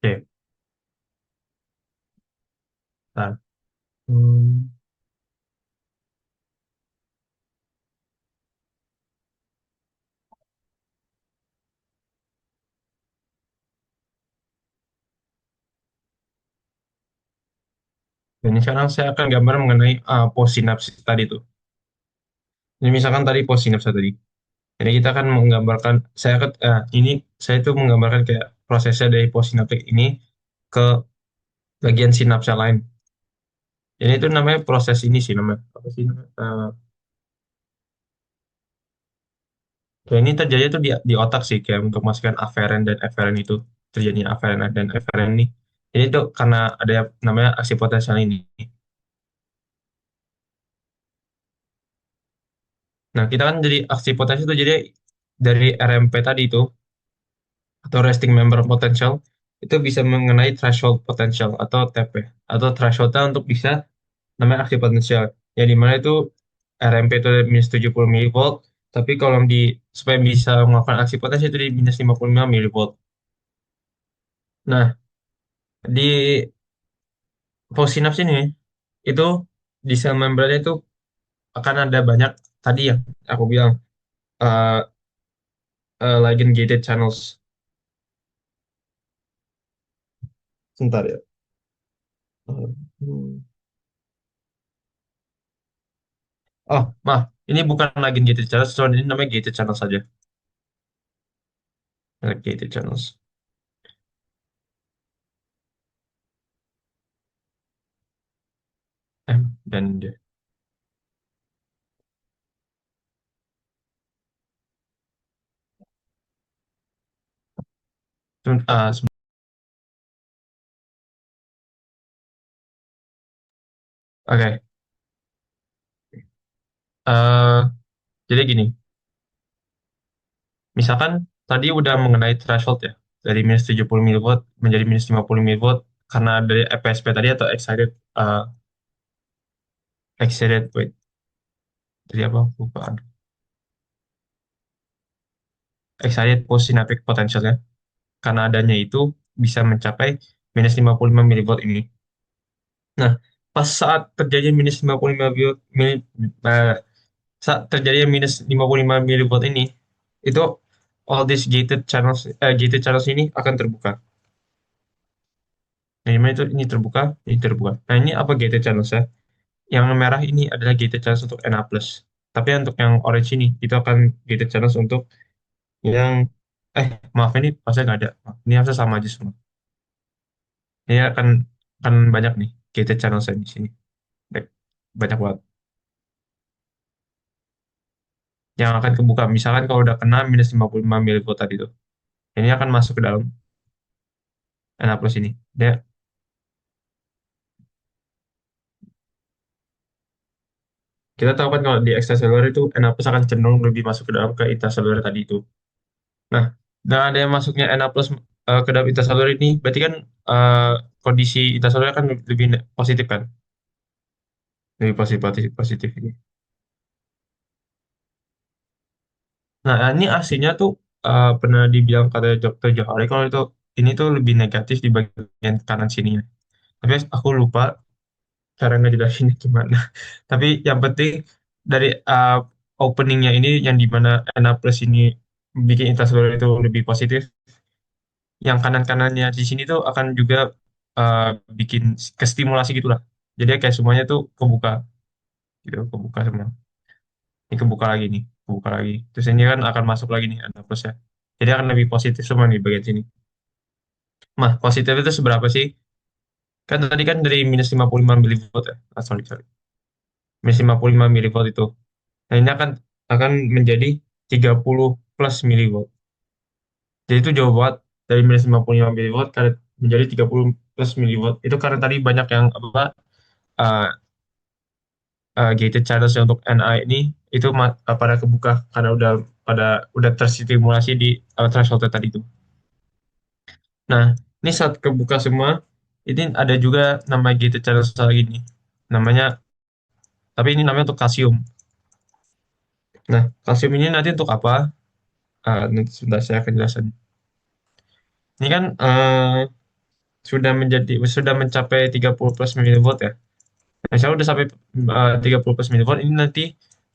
Speaker 1: Oke, bentar. Hmm, ini sekarang saya akan gambar mengenai postsinapsis tadi tuh. Ini misalkan tadi postsinapsis tadi. Jadi kita akan menggambarkan, ini saya itu menggambarkan kayak prosesnya dari postsinaptik ini ke bagian sinapsa lain. Ini itu namanya proses ini sih namanya. Apa sih namanya? Ya ini terjadi tuh di otak sih kayak untuk masukkan aferen dan eferen itu terjadi aferen dan eferen ini. Ini tuh karena ada yang namanya aksi potensial ini. Nah, kita kan jadi aksi potensial itu jadi dari RMP tadi itu atau resting member potential itu bisa mengenai threshold potential atau TP atau thresholdnya untuk bisa namanya aksi potensial. Ya di mana itu RMP itu minus 70 milivolt, tapi kalau supaya bisa melakukan aksi potensial itu di minus 55 milivolt. Nah, di postsinaps ini itu di sel membran itu akan ada banyak tadi yang aku bilang uh, ligand gated channels. Sebentar ya. Hmm. Oh, maaf. Ini bukan ligand gated channels, soalnya ini namanya gated channels saja. Gated channels. Dan D. Sebentar. Oke. Eh, jadi gini, misalkan tadi udah mengenai threshold ya, dari minus 70 milivolt menjadi minus 50 milivolt karena dari EPSP tadi atau wait, tadi apa? Lupa. Excited postsynaptic potential ya. Karena adanya itu bisa mencapai minus 55 milivolt ini. Nah, pas saat terjadi minus 55 eh, saat terjadi minus 55 milivolt ini, itu all these gated channels ini akan terbuka. Nah, ini itu ini terbuka, ini terbuka. Nah, ini apa gated channels ya? Yang merah ini adalah gated channels untuk Na+. Tapi untuk yang orange ini, itu akan gated channels untuk yang maaf ini pasnya nggak ada. Maaf, ini harusnya sama aja semua. Ini akan banyak nih gated channels di sini. Baik, banyak banget. Yang akan kebuka, misalkan kalau udah kena minus 55 milivolt tadi tuh. Ini akan masuk ke dalam Na+ ini. Dia, kita tahu kan kalau di extracellular itu Na+ akan cenderung lebih masuk ke dalam ke intracellular tadi itu. Nah, dengan ada yang masuknya Na+ ke dalam intracellular ini, berarti kan eh, kondisi intracellular kan lebih positif kan? Lebih positif, positif, positif ini. Nah, ini aslinya tuh pernah dibilang kata Dr. Johari kalau ini tuh lebih negatif di bagian kanan sini. Tapi aku lupa cara ngejelasinnya gimana. Tapi yang penting dari openingnya ini yang dimana Na+ ini bikin intracellular itu lebih positif. Yang kanan-kanannya di sini tuh akan juga bikin kestimulasi gitulah. Jadi kayak semuanya tuh kebuka gitu, kebuka semua. Ini kebuka lagi nih, kebuka lagi. Terus ini kan akan masuk lagi nih ada plusnya. Jadi akan lebih positif semua nih bagian sini. Nah, positif itu seberapa sih? Kan tadi kan dari minus 55 milivolt ya. Ah, sorry, sorry. Minus 55 milivolt itu. Nah, ini akan menjadi 30 plus milivolt. Jadi itu jauh banget dari minus 55 milivolt karena menjadi 30 plus milivolt. Itu karena tadi banyak yang apa uh, gated channels untuk NI ini itu pada kebuka karena udah terstimulasi di threshold tadi itu. Nah, ini saat kebuka semua, ini ada juga nama gated channels lagi nih. Namanya, tapi ini namanya untuk kalsium. Nah, kalsium ini nanti untuk apa? Nanti sebentar saya akan jelasin. Ini kan sudah mencapai 30 plus milivolt ya. Misalnya udah sampai 30 plus milivolt, ini nanti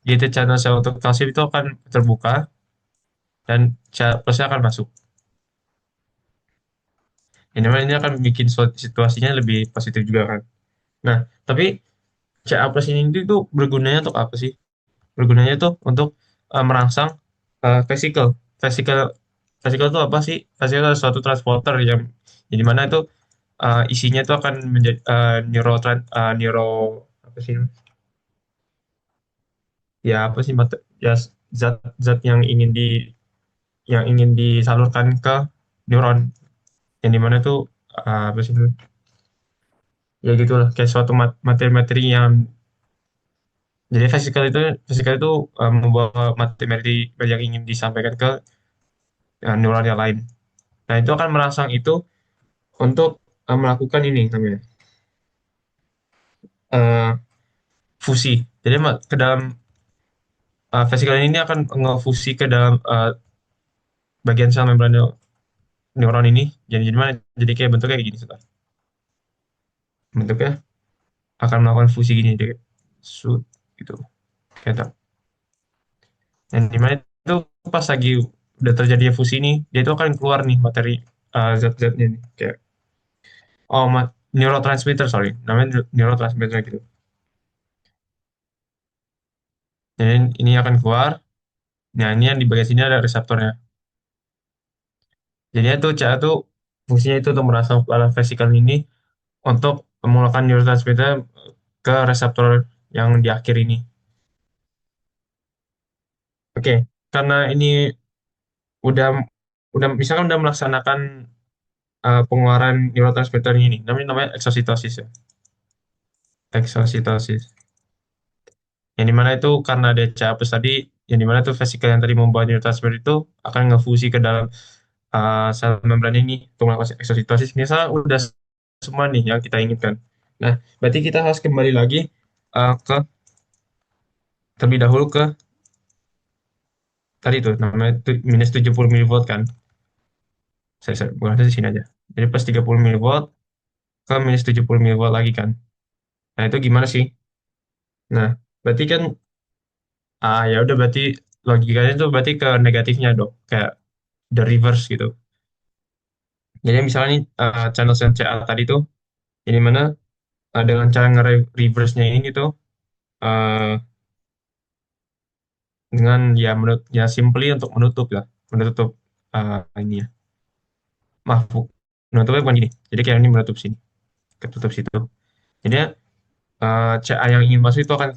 Speaker 1: gated channel sel untuk kalsium itu akan terbuka dan plusnya akan masuk. Ini akan bikin situasinya lebih positif juga kan. Nah, tapi CA plus ini tuh bergunanya untuk apa sih? Bergunanya tuh untuk merangsang vesicle. Vesicle vesicle itu apa sih? Vesicle adalah suatu transporter yang dimana itu isinya itu akan menjadi neuro apa sih? Ya apa sih ya zat-zat yang ingin disalurkan ke neuron yang dimana itu apa sih? Ya gitulah kayak suatu materi-materi yang jadi fisikal itu membawa materi yang ingin disampaikan ke neuron yang lain. Nah, itu akan merangsang itu untuk melakukan ini namanya eh, fusi. Jadi ke dalam vesikal ini akan ngefusi ke dalam bagian sel membran neuron ini. Jadi mana? Jadi kayak bentuknya kayak gini sudah. Bentuknya akan melakukan fusi gini jadi kayak shoot gitu. Kayak tak. Dan dimana itu pas lagi udah terjadi fusi ini, dia itu akan keluar nih materi zat-zatnya nih. Kayak oh neurotransmitter sorry, namanya neurotransmitter gitu. Jadi ini akan keluar. Nah, ini yang di bagian sini ada reseptornya. Jadi itu CA itu fungsinya itu untuk merangsang pada vesikel ini untuk memulakan neurotransmitter ke reseptor yang di akhir ini. Oke, karena ini udah udah misalkan udah melaksanakan pengeluaran neurotransmitter ini, namanya eksositosis ya. Eksositosis. Yang dimana itu karena ada CA plus tadi, yang dimana itu vesikel yang tadi membawa neurotransmitter itu akan ngefusi ke dalam sel membran ini untuk melakukan eksositosis. Misalnya udah semua nih yang kita inginkan. Nah, berarti kita harus kembali lagi ke terlebih dahulu ke tadi tuh namanya minus 70 milivolt kan. Saya bukan di sini aja. Jadi plus 30 milivolt ke minus 70 milivolt lagi kan. Nah, itu gimana sih? Nah, berarti kan ya udah berarti logikanya itu berarti ke negatifnya dong, kayak the reverse gitu. Jadi misalnya nih channel sense CA tadi tuh ini mana dengan cara nge-reverse-nya ini gitu eh, dengan ya menurut ya simply untuk menutup ya menutup ini ya maaf menutupnya bukan gini jadi kayak ini menutup sini ketutup situ jadi CA yang ingin masuk itu akan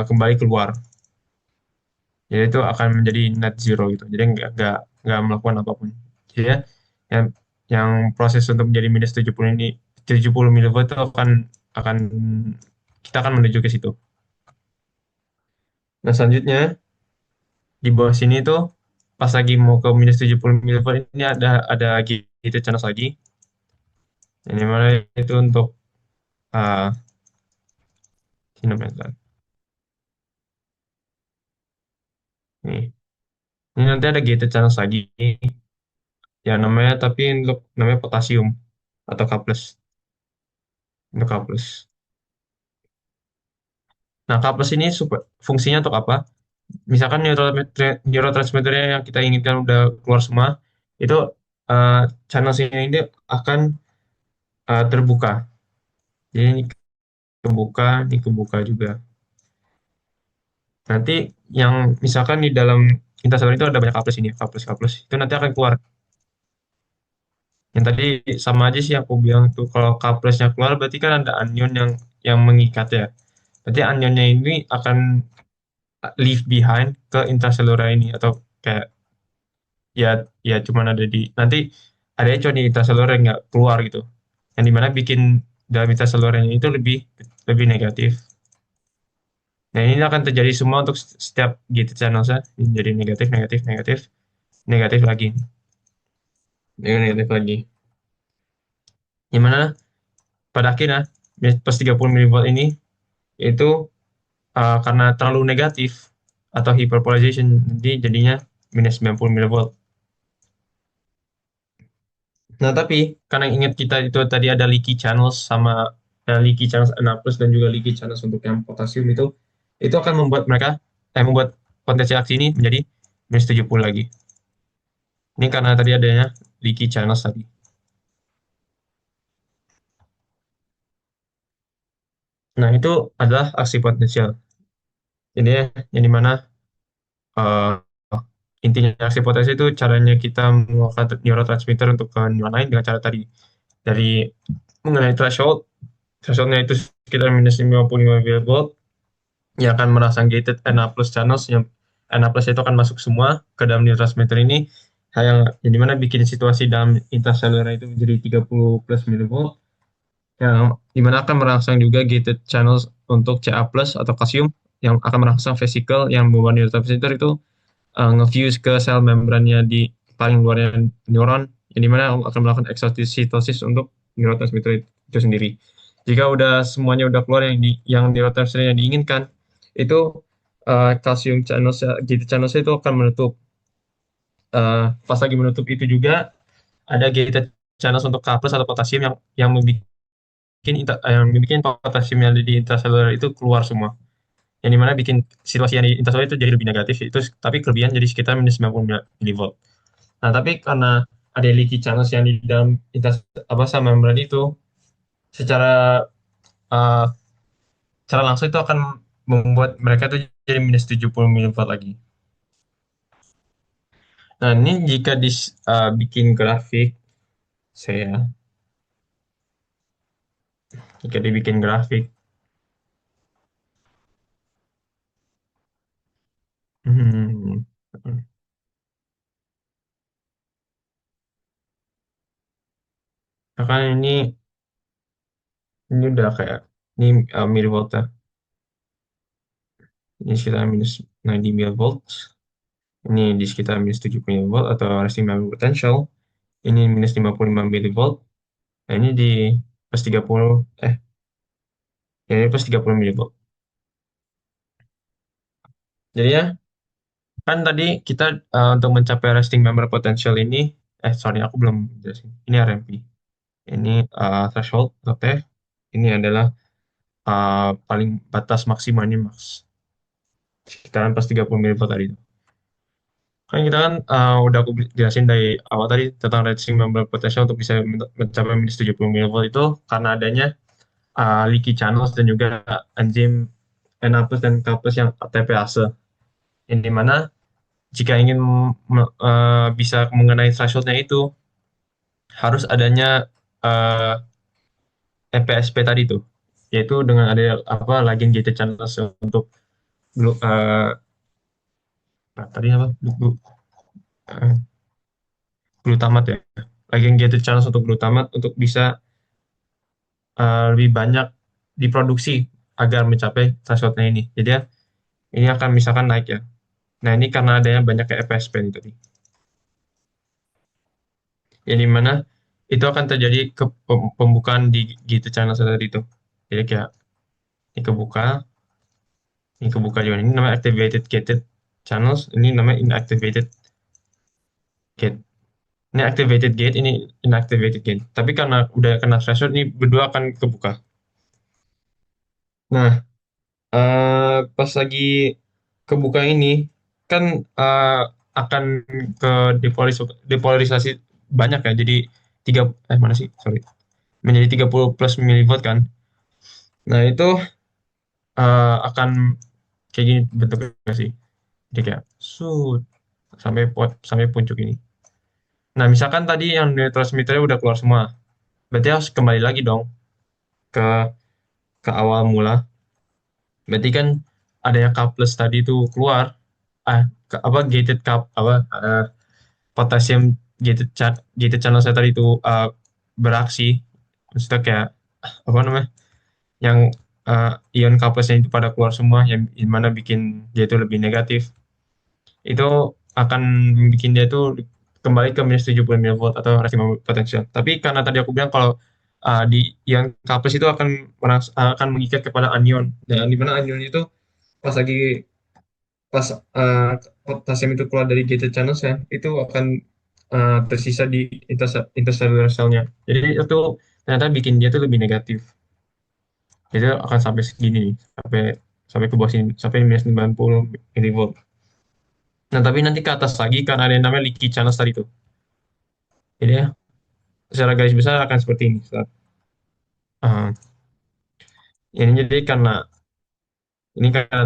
Speaker 1: kembali keluar jadi itu akan menjadi net zero gitu jadi nggak melakukan apapun jadi ya yang yang proses untuk menjadi minus 70 ini 70 milivolt itu akan kita akan menuju ke situ. Nah selanjutnya di bawah sini tuh pas lagi mau ke minus 70 milivolt ini ada gitu channel lagi ini mana itu untuk uh, ini namanya kan. Nih ini nanti ada gated channel lagi ya namanya tapi untuk namanya potasium atau K plus untuk K plus. Nah K plus ini fungsinya untuk apa? Misalkan neurotransmitternya yang kita inginkan udah keluar semua itu channel sini ini akan terbuka. Jadi ini kebuka juga. Nanti yang misalkan di dalam Intasari itu ada banyak couplets ini, couplets itu nanti akan keluar. Yang tadi sama aja sih aku bilang tuh kalau couplesnya keluar berarti kan ada anion yang mengikat ya. Berarti anionnya ini akan leave behind ke intracellular ini atau kayak ya ya cuman ada di nanti ada cuma di intracellular yang nggak keluar gitu. Yang dimana bikin dalam intracellular itu lebih lebih negatif. Nah, ini akan terjadi semua untuk setiap gated channel saya. Jadi negatif, negatif, negatif, negatif lagi. Negatif lagi. Gimana? Pada akhirnya, plus 30 milivolt ini, itu karena terlalu negatif atau hyperpolarization, jadi jadinya minus 90 milivolt. Nah, tapi karena ingat kita itu tadi ada leaky channels sama leaky channels Na plus dan juga leaky channels untuk yang potasium itu akan membuat potensi aksi ini menjadi minus 70 lagi. Ini karena tadi adanya leaky channels tadi. Nah, itu adalah aksi potensial. Ini ya, yang dimana eh, intinya aksi potensial itu caranya kita mengeluarkan neurotransmitter untuk ke neuron lain dengan cara tadi. Dari mengenai threshold, thresholdnya itu sekitar minus 55 volt, yang akan merangsang gated Na plus channels, yang Na plus itu akan masuk semua ke dalam neurotransmitter ini, yang dimana bikin situasi dalam intracellular itu menjadi 30 plus milivolt, yang dimana akan merangsang juga gated channels untuk Ca plus atau kalsium yang akan merangsang vesicle yang membawa neurotransmitter itu nge-fuse ke sel membrannya di paling luarnya neuron yang dimana akan melakukan exositosis untuk neurotransmitter itu sendiri. Jika semuanya udah keluar yang neurotransmitter yang diinginkan, itu kalsium channel gated channel itu akan menutup. Pas lagi menutup itu juga ada gated channels untuk K plus atau potasium yang membuat potasium yang ada di intracellular itu keluar semua. Yang dimana bikin situasi yang di intracellular itu jadi lebih negatif. Tapi kelebihan jadi sekitar minus 90 milivolt. Nah, tapi karena ada leaky channels yang di dalam apa sama membran itu, secara uh, secara langsung itu akan membuat mereka itu jadi minus 70 milivolt lagi. Nah, ini jika bikin grafik, saya jika dibikin grafik, hmm, akan ini udah kayak ini milivolt ya. Ini sekitar minus 90 milivolt. Ini di sekitar minus 70 milivolt atau resting memory potential. Ini minus 55 milivolt. Nah, ini di plus 30, ini plus 30 milivolt. Jadi ya, kan tadi kita untuk mencapai resting member potential ini, sorry, aku belum jelasin. Ini RMP. Ini threshold atau T. Ini adalah paling batas maksimalnya max. Sekitaran plus 30 milivolt tadi. Kan kita kan udah aku jelasin dari awal tadi tentang resting member potential untuk bisa mencapai minus 70 milivolt itu karena adanya leaky channels dan juga enzim Na plus dan K plus yang ATPase. Yang dimana jika ingin bisa mengenai thresholdnya itu harus adanya uh, MPSP tadi tuh, yaitu dengan ada apa lagi gated channels untuk tadi apa uh, glutamat ya, lagi gated channels untuk glutamat untuk bisa lebih banyak diproduksi agar mencapai thresholdnya ini. Jadi ya, ini akan misalkan naik ya. Nah, ini karena adanya banyak kayak FSP ini tadi. Yang dimana itu akan terjadi ke pembukaan di gitu channel tadi itu. Jadi kayak ini kebuka, ini kebuka juga. Ini namanya activated gated channels, ini namanya inactivated gate. Ini activated gate, ini inactivated gate. Tapi karena udah kena threshold, ini berdua akan kebuka. Nah, pas lagi kebuka ini, kan akan ke depolarisasi banyak ya. Jadi mana sih? Sorry. menjadi 30 plus milivolt kan. Nah, itu akan kayak gini bentuknya sih. Jadi kayak shoot sampai puncak ini. Nah, misalkan tadi yang neurotransmitternya udah keluar semua, berarti harus kembali lagi dong ke awal mula. Berarti kan ada yang K plus tadi itu keluar, apa gated cup apa potassium gated channel saya tadi itu beraksi. Maksudnya kayak apa namanya? Yang ion K plusnya itu pada keluar semua, yang mana bikin dia itu lebih negatif. Itu akan bikin dia itu kembali ke minus 70 mV atau residual potential. Tapi karena tadi aku bilang kalau di yang couplers itu akan mengikat kepada anion, dan di mana anion itu pas lagi pas potasium itu keluar dari gated channels ya, itu akan tersisa di intercellular cell-nya. Jadi itu ternyata bikin dia itu lebih negatif. Jadi akan sampai segini nih, sampai sampai ke bawah sini, sampai minus 90 mV. Nah, tapi nanti ke atas lagi karena ada yang namanya leaky channels tadi itu. Jadi ya, secara garis besar akan seperti ini. Uh, ini jadi karena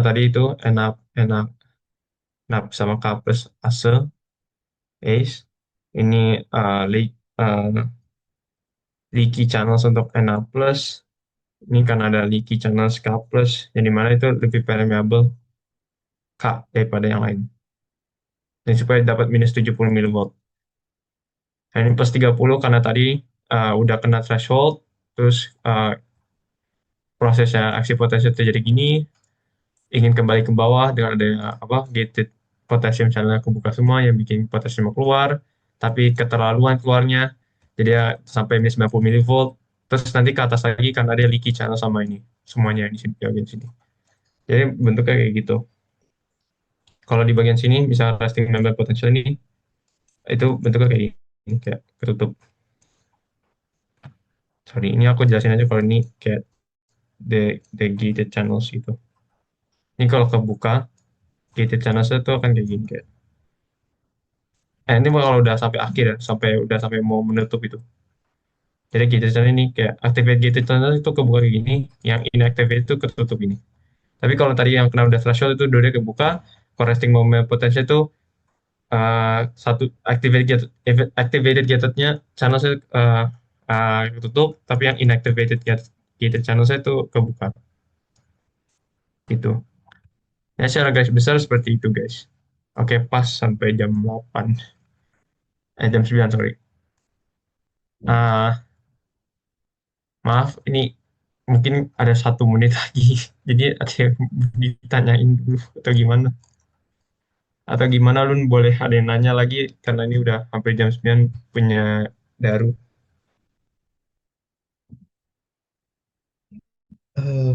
Speaker 1: tadi itu enak enak enak sama K plus ase ACE. Ini uh, li- uh, leaky channels untuk Na plus. Ini kan ada leaky channels K plus, yang dimana itu lebih permeable K daripada yang lain. Dan supaya dapat minus 70 milivolt. Nah, ini plus 30 karena tadi udah kena threshold, terus prosesnya aksi potensial terjadi gini, ingin kembali ke bawah dengan adanya apa gated potassium channel kebuka semua yang bikin potasium keluar, tapi keterlaluan keluarnya, jadi ya sampai minus 90 milivolt, terus nanti ke atas lagi kan ada leaky channel sama ini semuanya di sini, bagian sini. Jadi bentuknya kayak gitu. Kalau di bagian sini misalnya resting membrane potential ini, itu bentuknya kayak ini, kayak ketutup. Sorry, ini aku jelasin aja kalau ini kayak the gated channels itu. Ini kalau kebuka gated channels itu akan kayak gini, kayak ini kalau udah sampai akhir ya, udah sampai mau menutup itu. Jadi gated channel ini kayak activate gated channel itu kebuka kayak gini, yang inactivate itu ketutup ini. Tapi kalau tadi yang kena udah threshold itu dua kebuka, correcting moment potential itu satu activated gatednya channel saya ketutup, tapi yang inactivated gated channel saya itu kebuka. Gitu. Ya secara garis besar seperti itu guys. Oke, pas sampai jam 8. Jam 9 sorry. Ah, maaf, ini mungkin ada 1 menit lagi. Jadi ada yang ditanyain dulu atau gimana? Atau gimana Lun, boleh ada yang nanya lagi karena ini udah hampir jam 9 punya Daru. Eh,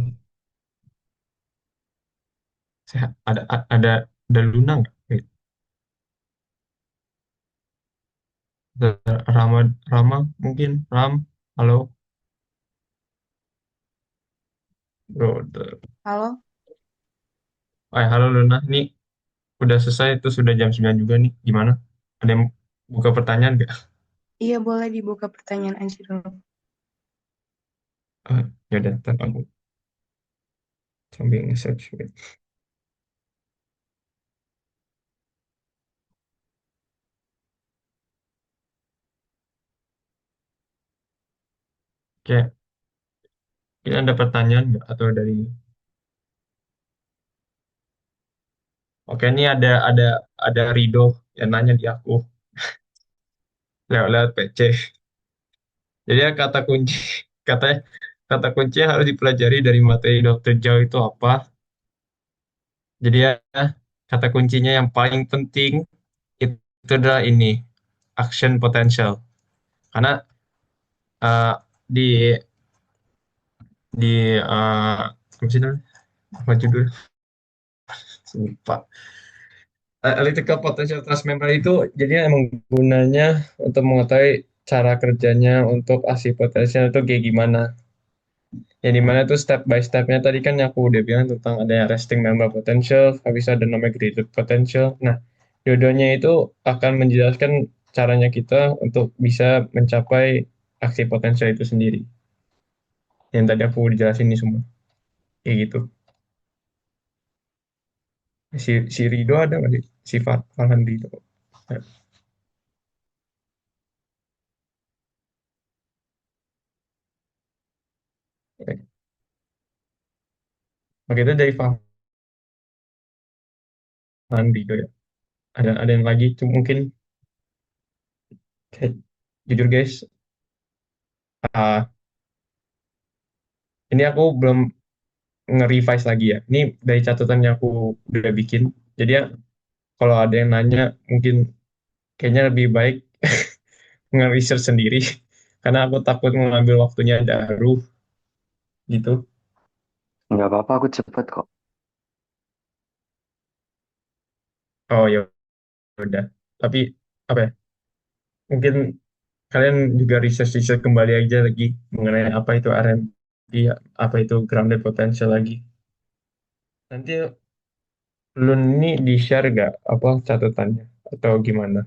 Speaker 1: ada Luna nggak? Rama Rama mungkin Ram. Halo, bro.
Speaker 3: Halo?
Speaker 1: Halo Luna. Ini udah selesai, itu sudah jam 9 juga nih. Gimana? Ada yang buka pertanyaan nggak?
Speaker 3: Iya, boleh dibuka pertanyaan aja dulu.
Speaker 1: Ya udah, ntar aku sambil nge-search. Oke, ini ada pertanyaan nggak? Atau dari... Oke, ini ada Rido yang nanya di aku lewat PC. Jadi ya kata kunci katanya kata kunci yang harus dipelajari dari materi Dokter Jauh itu apa? Jadi ya kata kuncinya yang paling penting itu adalah ini, action potential. Karena eh, di apa sih namanya? Apa judul? Lupa. Electrical potential transmembrane itu jadinya emang gunanya untuk mengetahui cara kerjanya untuk aksi potensial itu kayak gimana. Ya dimana tuh step by stepnya tadi kan yang aku udah bilang tentang ada resting membrane potential, habis ada namanya graded potential. Nah, dua-duanya itu akan menjelaskan caranya kita untuk bisa mencapai aksi potensial itu sendiri. Yang tadi aku dijelasin ini semua. Kayak gitu. Si Rido ada nggak sih? Si Farhan Rido. Nah, oke. Oke, itu dari Farhan Rido ya. Ada yang lagi tuh mungkin kayak, jujur guys, ah, ini aku belum nge-revise lagi ya. Ini dari catatan yang aku udah bikin. Jadi ya, kalau ada yang nanya, mungkin kayaknya lebih baik nge-research sendiri. Karena aku takut mengambil waktunya Daru, gitu.
Speaker 4: Nggak apa-apa, aku cepet kok.
Speaker 1: Oh ya udah. Tapi, apa ya, mungkin kalian juga research-research kembali aja lagi mengenai apa itu RMP, apa itu grounded potential lagi. Nanti lu ini di-share gak apa catatannya? Atau gimana?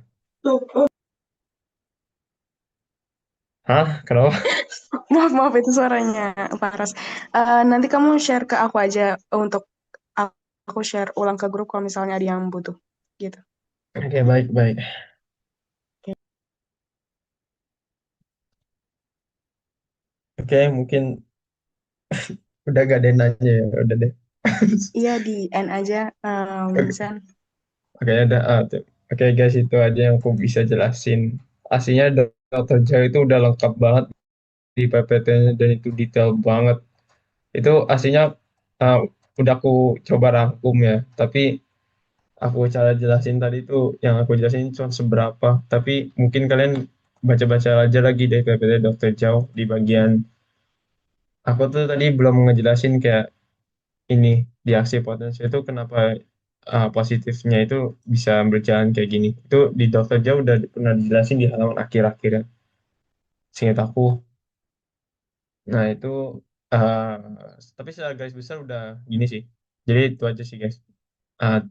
Speaker 1: Hah? Kenapa?
Speaker 3: Maaf, maaf itu suaranya Paras. Nanti kamu share ke aku aja untuk aku share ulang ke grup kalau misalnya ada yang butuh. Gitu.
Speaker 1: Oke, baik, baik. Oke, mungkin udah gak ada yang nanya ya. Udah deh.
Speaker 3: Iya, di end aja,
Speaker 1: Oke,
Speaker 3: San.
Speaker 1: oke, ada. Oke, guys, itu aja yang aku bisa jelasin. Aslinya Dr. Jaya itu udah lengkap banget di PPT-nya dan itu detail banget. Itu aslinya uh, udah aku coba rangkum ya. Tapi aku cara jelasin tadi tuh yang aku jelasin cuma seberapa. Tapi mungkin kalian baca-baca aja lagi dari PPT Dr. Jauh di bagian aku tuh tadi belum ngejelasin kayak ini di aksi potensi itu kenapa positifnya itu bisa berjalan kayak gini. Itu di Dokter Jauh udah pernah dijelasin di halaman akhir-akhir ya, seingat aku. Nah itu uh, tapi secara garis besar udah gini sih. Jadi itu aja sih guys.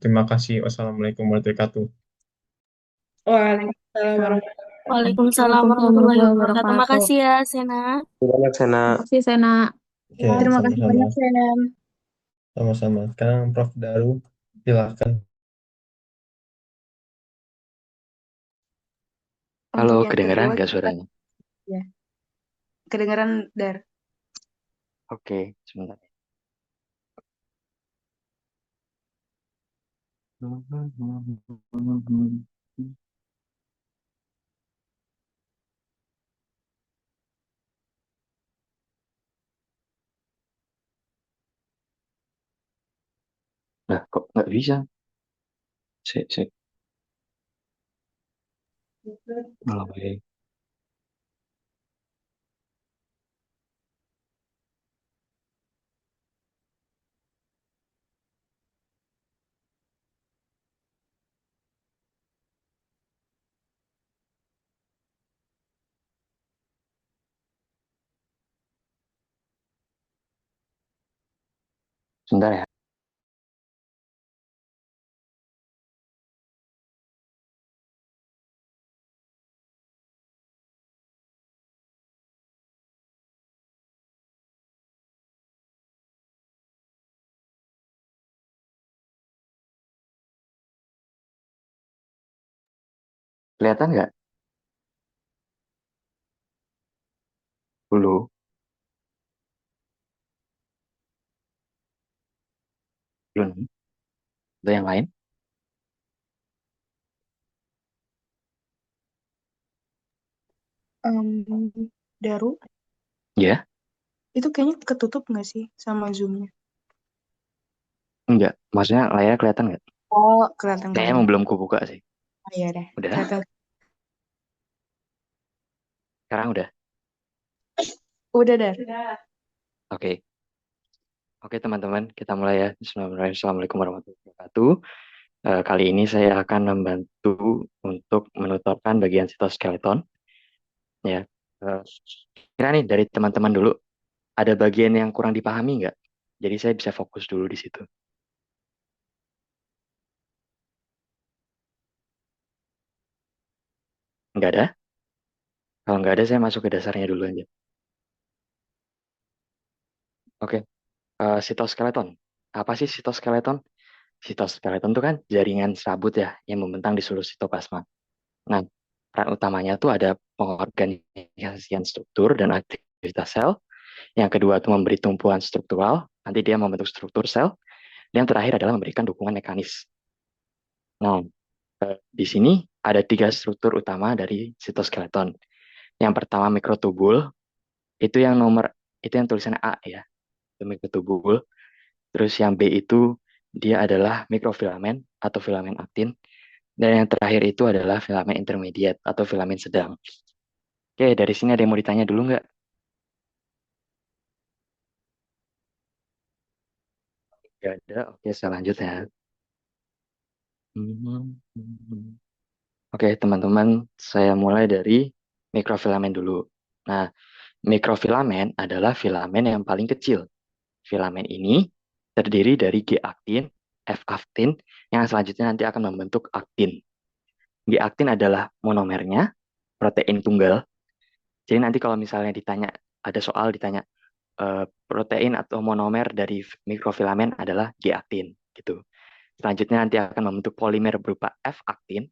Speaker 1: Terima kasih. Wassalamualaikum warahmatullahi wabarakatuh.
Speaker 3: Waalaikumsalam warahmatullahi
Speaker 5: Waalaikumsalam
Speaker 6: Waalaikumsalam
Speaker 5: warahmatullahi
Speaker 6: warahmatullahi
Speaker 5: wabarakatuh.
Speaker 6: wabarakatuh.
Speaker 5: Makasih ya, Sena.
Speaker 4: Terima kasih, Sena.
Speaker 6: Terima kasih, Sena.
Speaker 1: Oke,
Speaker 3: Terima kasih
Speaker 1: sama-sama.
Speaker 3: banyak, Sen.
Speaker 1: Sama-sama. Sekarang Prof. Daru, silakan.
Speaker 4: Halo,
Speaker 3: Untuk yang
Speaker 4: kedengeran
Speaker 3: kedua,
Speaker 4: nggak
Speaker 3: kita
Speaker 4: suaranya?
Speaker 3: ya, kedengaran Dar.
Speaker 4: Oke, sebentar. Nah, kok nggak bisa? Sik, sik. Oh, oke. Sebentar ya. Kelihatan nggak? Dulu. Belum. Ada yang lain?
Speaker 3: Daru,
Speaker 4: Ya?
Speaker 3: itu kayaknya ketutup nggak sih sama Zoom-nya?
Speaker 4: Enggak. Maksudnya layar kelihatan nggak?
Speaker 3: Oh, kelihatan,
Speaker 4: Kayaknya
Speaker 3: kelihatan.
Speaker 4: emang belum kubuka sih.
Speaker 3: Oh, iya deh,
Speaker 4: Udah?
Speaker 3: kelihatan.
Speaker 4: Sekarang udah?
Speaker 3: Udah, Dar.
Speaker 4: Oke. Oke, teman-teman. Kita mulai ya. Bismillahirrahmanirrahim. Assalamualaikum warahmatullahi wabarakatuh. Kali ini saya akan membantu untuk menuturkan bagian sitoskeleton. Ya. Eh, Kira nih dari teman-teman dulu, ada bagian yang kurang dipahami nggak? Jadi saya bisa fokus dulu di situ. Nggak ada? Kalau nggak ada, saya masuk ke dasarnya dulu aja. Oke, sitoskeleton. Apa sih sitoskeleton? Sitoskeleton itu kan jaringan serabut ya, yang membentang di seluruh sitoplasma. Nah, peran utamanya tuh ada pengorganisasian struktur dan aktivitas sel. Yang kedua itu memberi tumpuan struktural, nanti dia membentuk struktur sel. Dan yang terakhir adalah memberikan dukungan mekanis. Nah, di sini ada tiga struktur utama dari sitoskeleton. Yang pertama mikrotubul, itu yang nomor itu yang tulisannya A ya, itu mikrotubul. Terus yang B itu dia adalah mikrofilamen atau filamen aktin. Dan yang terakhir itu adalah filamen intermediate atau filamen sedang. Oke, dari sini ada yang mau ditanya dulu nggak? Nggak ada. Oke, saya lanjut ya. Oke, teman-teman, saya mulai dari mikrofilamen dulu. Nah, mikrofilamen adalah filamen yang paling kecil. Filamen ini terdiri dari G-aktin, F-aktin, yang selanjutnya nanti akan membentuk aktin. G-aktin adalah monomernya, protein tunggal. Jadi nanti kalau misalnya ada soal ditanya, protein atau monomer dari mikrofilamen adalah G-aktin, gitu. Selanjutnya nanti akan membentuk polimer berupa F-aktin,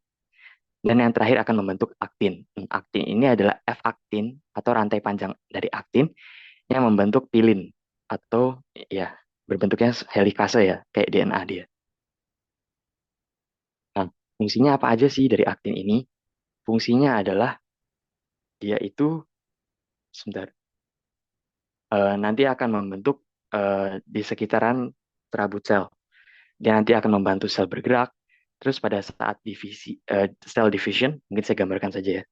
Speaker 4: dan yang terakhir akan membentuk aktin. Aktin ini adalah F-aktin atau rantai panjang dari aktin yang membentuk pilin atau ya berbentuknya helikase ya, kayak DNA dia. Nah, fungsinya apa aja sih dari aktin ini? Fungsinya adalah dia itu sebentar nanti akan membentuk di sekitaran perabot sel. Dia nanti akan membantu sel bergerak. Terus pada saat cell division, mungkin saya gambarkan saja ya.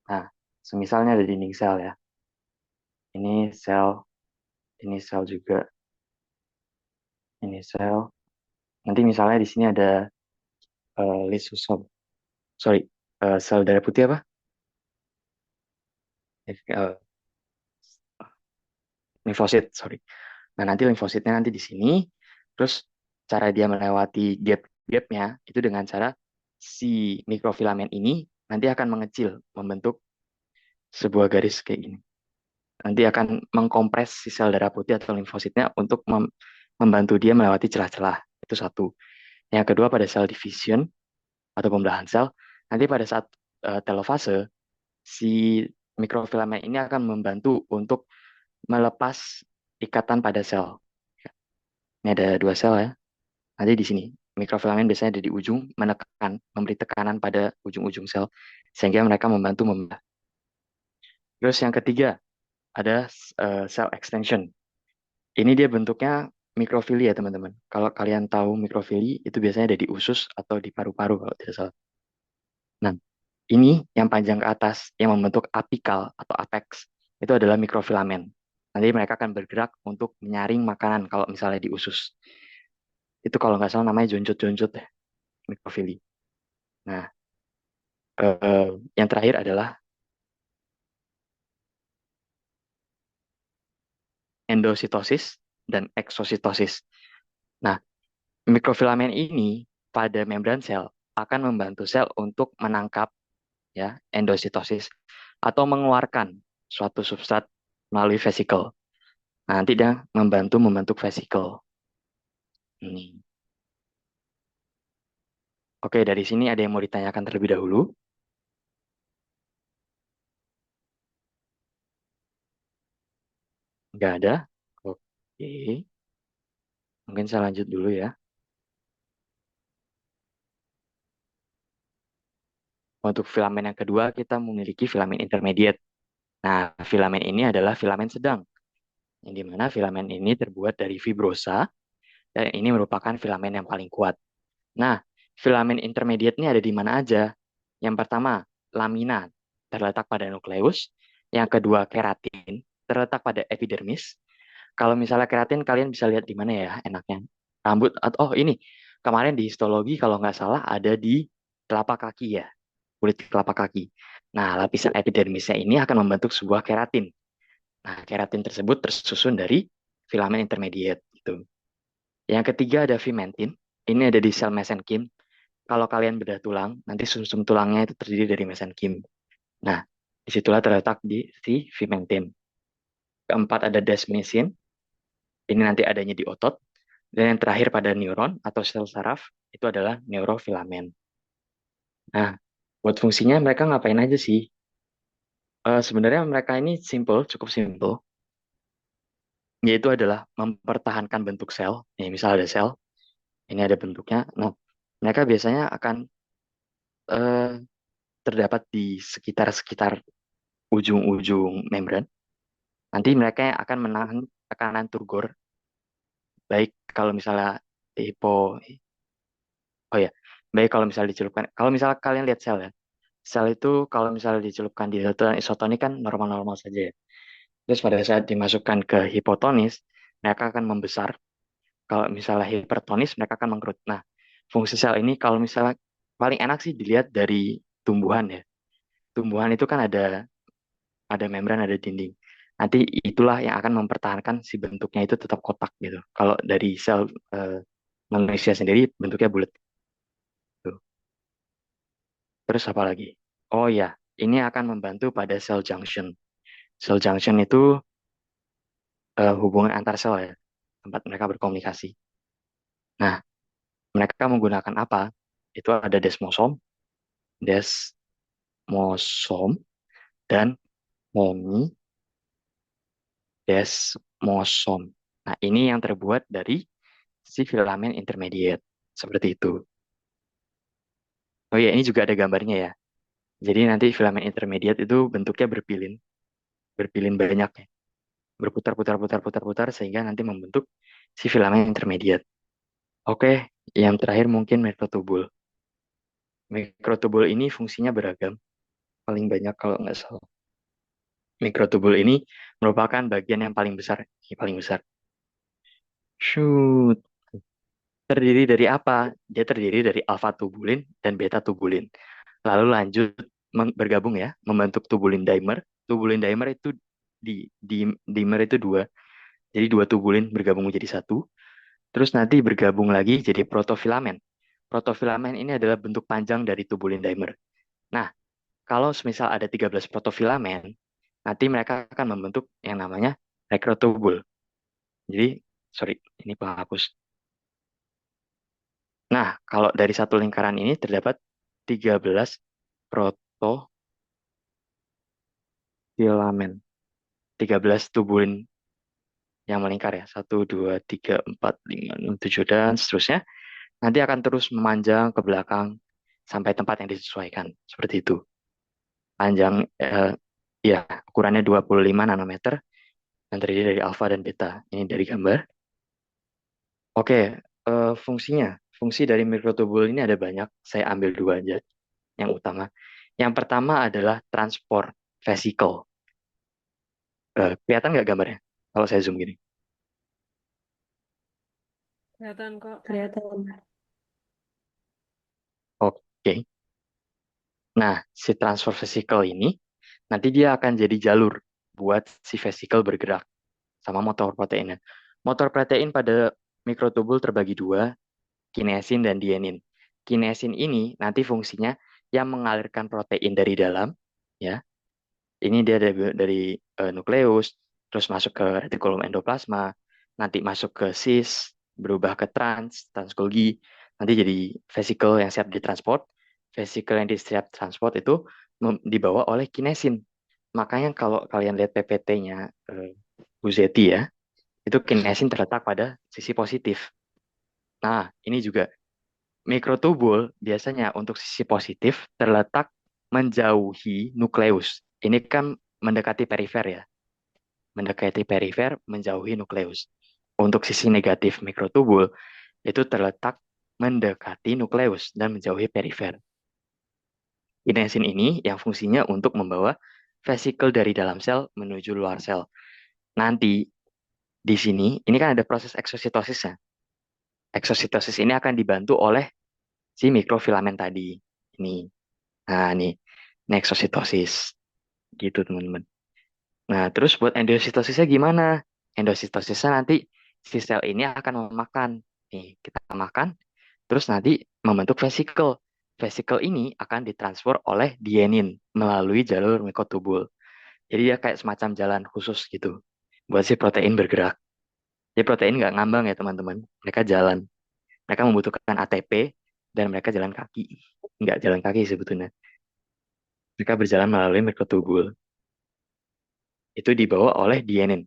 Speaker 4: Nah, semisalnya ada dinding sel ya. Ini sel, ini sel juga, ini sel. Nanti misalnya di sini ada lisosom, sorry, sel darah putih apa? Eh, Limfosit, sorry. Nah, nanti limfositnya nanti di sini, terus cara dia melewati gap-gapnya itu dengan cara si mikrofilamen ini nanti akan mengecil, membentuk sebuah garis kayak gini. Nanti akan mengkompres si sel darah putih atau limfositnya untuk membantu dia melewati celah-celah. Itu satu. Yang kedua pada sel division atau pembelahan sel, nanti pada saat telofase, si mikrofilamen ini akan membantu untuk melepas ikatan pada sel. Ini ada dua sel ya. Nanti di sini mikrofilamen biasanya ada di ujung memberi tekanan pada ujung-ujung sel sehingga mereka membantu membelah. Terus yang ketiga ada cell extension. Ini dia bentuknya mikrofili ya teman-teman. Kalau kalian tahu mikrofili itu biasanya ada di usus atau di paru-paru kalau tidak salah. Nah, ini yang panjang ke atas yang membentuk apikal atau apex itu adalah mikrofilamen. Nanti mereka akan bergerak untuk menyaring makanan kalau misalnya di usus. Itu kalau nggak salah namanya jonjot-jonjot ya, mikrofili. Nah, yang terakhir adalah endositosis dan eksositosis. Nah, mikrofilamen ini pada membran sel akan membantu sel untuk menangkap ya endositosis atau mengeluarkan suatu substrat melalui vesikel. Nah, nanti dia membantu membentuk vesikel. Ini. Oke, dari sini ada yang mau ditanyakan terlebih dahulu? Nggak ada? Oke, mungkin saya lanjut dulu ya. Untuk filamen yang kedua, kita memiliki filamen intermediate. Nah, filamen ini adalah filamen sedang, yang dimana filamen ini terbuat dari fibrosa, dan ini merupakan filamen yang paling kuat. Nah, filamen intermediate ini ada di mana aja? Yang pertama, lamina, terletak pada nukleus. Yang kedua, keratin, terletak pada epidermis. Kalau misalnya keratin, kalian bisa lihat di mana ya enaknya? Rambut, atau oh ini, kemarin di histologi kalau nggak salah ada di telapak kaki ya, kulit telapak kaki. Nah, lapisan epidermisnya ini akan membentuk sebuah keratin. Nah, keratin tersebut tersusun dari filamen intermediate. Gitu. Yang ketiga ada vimentin. Ini ada di sel mesenkim. kalau kalian bedah tulang, nanti sumsum tulangnya itu terdiri dari mesenkim. Nah, disitulah terletak di si vimentin. Keempat ada desmosin, ini nanti adanya di otot. Dan yang terakhir pada neuron atau sel saraf, itu adalah neurofilamen. Nah, buat fungsinya mereka ngapain aja sih? Sebenarnya mereka ini simple, cukup simple, yaitu adalah mempertahankan bentuk sel. Nih, misal ada sel, ini ada bentuknya. Nah, mereka biasanya akan eh, terdapat di sekitar-sekitar ujung-ujung membran. Nanti mereka yang akan menahan tekanan turgor, baik kalau misalnya hipo, oh ya, baik kalau misalnya dicelupkan, kalau misalnya kalian lihat sel ya, sel itu kalau misalnya dicelupkan di zat isotonik kan normal-normal saja ya. Terus pada saat dimasukkan ke hipotonis, mereka akan membesar. Kalau misalnya hipertonis, mereka akan mengkerut. Nah, fungsi sel ini kalau misalnya paling enak sih dilihat dari tumbuhan ya. Tumbuhan itu kan ada membran, ada dinding. Nanti itulah yang akan mempertahankan si bentuknya itu tetap kotak gitu. Kalau dari sel manusia sendiri bentuknya bulat. Tuh. Terus apa lagi? Oh ya, ini akan membantu pada cell junction. Cell junction itu hubungan antar sel ya, tempat mereka berkomunikasi. Nah, mereka menggunakan apa? Itu ada desmosom, dan hemidesmosom. Nah, ini yang terbuat dari si filamen intermediate. Seperti itu. Oh iya, ini juga ada gambarnya ya. Jadi nanti filamen intermediate itu bentuknya berpilin, berpilin banyak ya. Berputar, putar, putar, putar, putar, sehingga nanti membentuk si filamen intermediate. Oke, yang terakhir mungkin mikrotubul. Mikrotubul ini fungsinya beragam, paling banyak kalau nggak salah. Mikrotubul ini merupakan bagian yang paling besar. Ini paling besar. Shoot. Terdiri dari apa? Dia terdiri dari alfa tubulin dan beta tubulin. Lalu lanjut bergabung ya, membentuk tubulin dimer. Tubulin dimer itu dimer itu dua. Jadi dua tubulin bergabung menjadi satu. Terus nanti bergabung lagi jadi protofilamen. Protofilamen ini adalah bentuk panjang dari tubulin dimer. Nah, kalau semisal ada 13 protofilamen, nanti mereka akan membentuk yang namanya mikrotubul. Jadi, sorry, ini penghapus. Nah, kalau dari satu lingkaran ini terdapat 13 protofilamen. 13 tubulin yang melingkar ya. 1, 2, 3, 4, 5, 6, 7, dan seterusnya. Nanti akan terus memanjang ke belakang sampai tempat yang disesuaikan. Seperti itu. Panjang, ya, ukurannya 25 nanometer yang terdiri dari alfa dan beta. Ini dari gambar. Oke, fungsinya. Fungsi dari mikrotubul ini ada banyak. Saya ambil dua aja yang utama. Yang pertama adalah transport vesicle. Kelihatan nggak gambarnya? Kalau saya zoom gini.
Speaker 5: Kelihatan kok.
Speaker 3: Kelihatan.
Speaker 4: Oke. Nah, si transfer vesicle ini nanti dia akan jadi jalur buat si vesicle bergerak sama motor proteinnya. Motor protein pada mikrotubul terbagi dua, kinesin dan dienin. Kinesin ini nanti fungsinya yang mengalirkan protein dari dalam, ya. Ini dia dari nukleus, terus masuk ke retikulum endoplasma, nanti masuk ke cis, berubah ke trans Golgi, nanti jadi vesicle yang siap ditransport. Vesicle yang siap transport itu dibawa oleh kinesin. Makanya kalau kalian lihat PPT-nya Buzetti ya, itu kinesin terletak pada sisi positif. Nah, ini juga mikrotubul biasanya untuk sisi positif terletak menjauhi nukleus. Ini kan mendekati perifer ya. Mendekati perifer, menjauhi nukleus. Untuk sisi negatif mikrotubul itu terletak mendekati nukleus dan menjauhi perifer. Kinesin ini yang fungsinya untuk membawa vesikel dari dalam sel menuju luar sel. Nanti di sini, ini kan ada proses eksositosisnya. Eksositosis ini akan dibantu oleh si mikrofilamen tadi. Ini. Nah, ini eksositosis. Gitu, teman-teman. Nah, terus buat endositosisnya gimana? Endositosisnya nanti si sel ini akan memakan. Nih, kita makan, terus nanti membentuk vesikel. Vesikel ini akan ditransfer oleh dienin melalui jalur mikrotubul. Jadi dia kayak semacam jalan khusus gitu buat si protein bergerak. Jadi protein nggak ngambang ya teman-teman. Mereka jalan. Mereka membutuhkan ATP dan mereka jalan kaki. Nggak jalan kaki sebetulnya. Mereka berjalan melalui mikrotubul. Itu dibawa oleh dienin.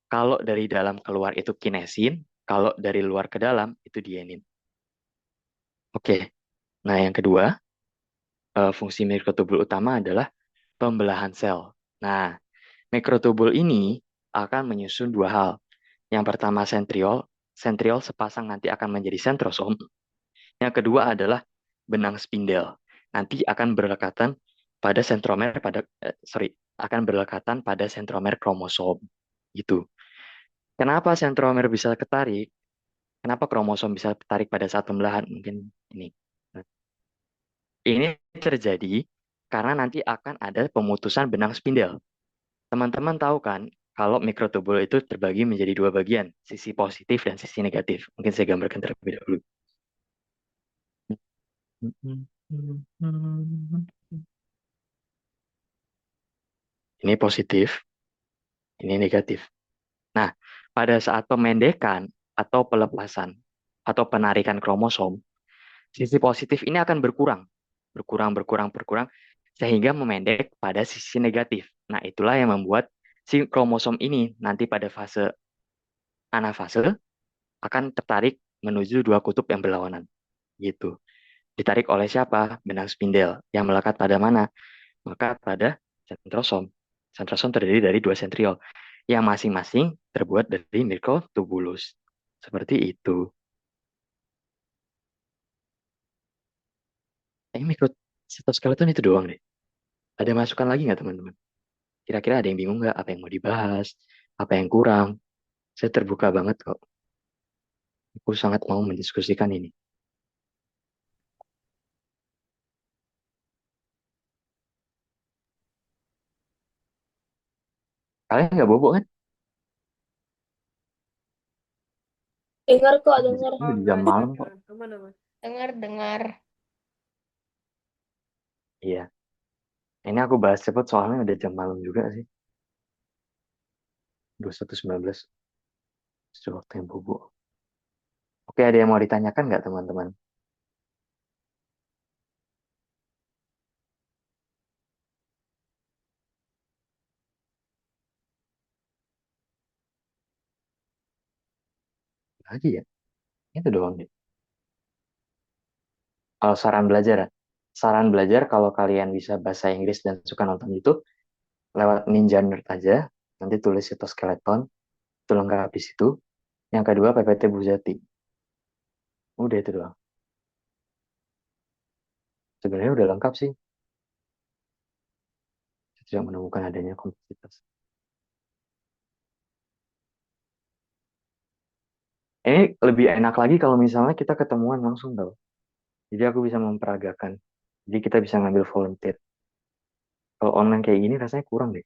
Speaker 4: Kalau dari dalam keluar itu kinesin, kalau dari luar ke dalam itu dienin. Oke. Nah, yang kedua, fungsi mikrotubul utama adalah pembelahan sel. Nah, mikrotubul ini akan menyusun dua hal. Yang pertama sentriol, sentriol sepasang nanti akan menjadi sentrosom. Yang kedua adalah benang spindel. Nanti akan berlekatan pada sentromer akan berlekatan pada sentromer kromosom. Gitu. Kenapa sentromer bisa ketarik? Kenapa kromosom bisa tertarik pada saat pembelahan? Mungkin ini. Nah, ini terjadi karena nanti akan ada pemutusan benang spindel. Teman-teman tahu kan, kalau mikrotubul itu terbagi menjadi dua bagian, sisi positif dan sisi negatif. Mungkin saya gambarkan terlebih dahulu. Ini positif, ini negatif. Nah, pada saat pemendekan atau pelepasan atau penarikan kromosom, sisi positif ini akan berkurang, berkurang, sehingga memendek pada sisi negatif. Nah, itulah yang membuat si kromosom ini nanti pada fase anafase akan tertarik menuju dua kutub yang berlawanan. Gitu. Ditarik oleh siapa? Benang spindel. Yang melekat pada mana? Melekat pada sentrosom. Sentrosom terdiri dari dua sentriol yang masing-masing terbuat dari mikrotubulus. Seperti itu. Mikrocytoskeleton itu doang deh. Ada masukan lagi nggak teman-teman? Kira-kira ada yang bingung nggak? Apa yang mau dibahas? Apa yang kurang? Saya terbuka banget kok. Aku sangat mau mendiskusikan ini. Kalian nggak bobo kan?
Speaker 5: Dengar kok, dengar.
Speaker 4: Ini udah jam malam kok.
Speaker 5: Dengar, dengar.
Speaker 4: Iya. Ini aku bahas cepet soalnya udah jam malam juga sih. 21.19. Sudah waktu yang bobo. Oke, ada yang mau ditanyakan nggak teman-teman? Lagi ya? Itu doang deh. Kalau saran belajar, saran belajar kalau kalian bisa bahasa Inggris dan suka nonton YouTube, lewat Ninja Nerd aja. Nanti tulis Cytoskeleton, itu lengkap di situ. Yang kedua PPT Buzati. Udah itu doang. Sebenarnya udah lengkap sih. Saya tidak menemukan adanya kompleksitas. Ini lebih enak lagi kalau misalnya kita ketemuan langsung tau. Jadi aku bisa memperagakan. Jadi kita bisa ngambil volunteer. Kalau online kayak gini rasanya kurang deh.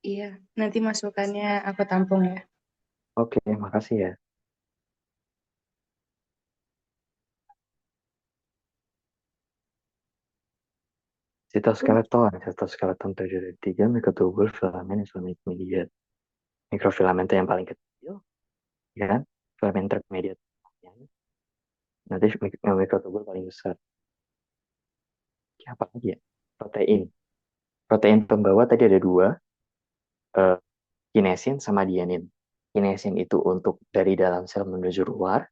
Speaker 3: Iya, nanti masukannya aku tampung ya.
Speaker 4: Oke, makasih ya. Sitoskeleton terdiri dari tiga mikrotubul filamen Islamic mediat. Mikrofilamen itu yang paling kecil, ya kan? Filamen intermediate. Nanti mikrotubul paling besar. Apa lagi ya? Protein. Protein pembawa tadi ada dua, eh, kinesin sama dianin. Kinesin itu untuk dari dalam sel menuju luar,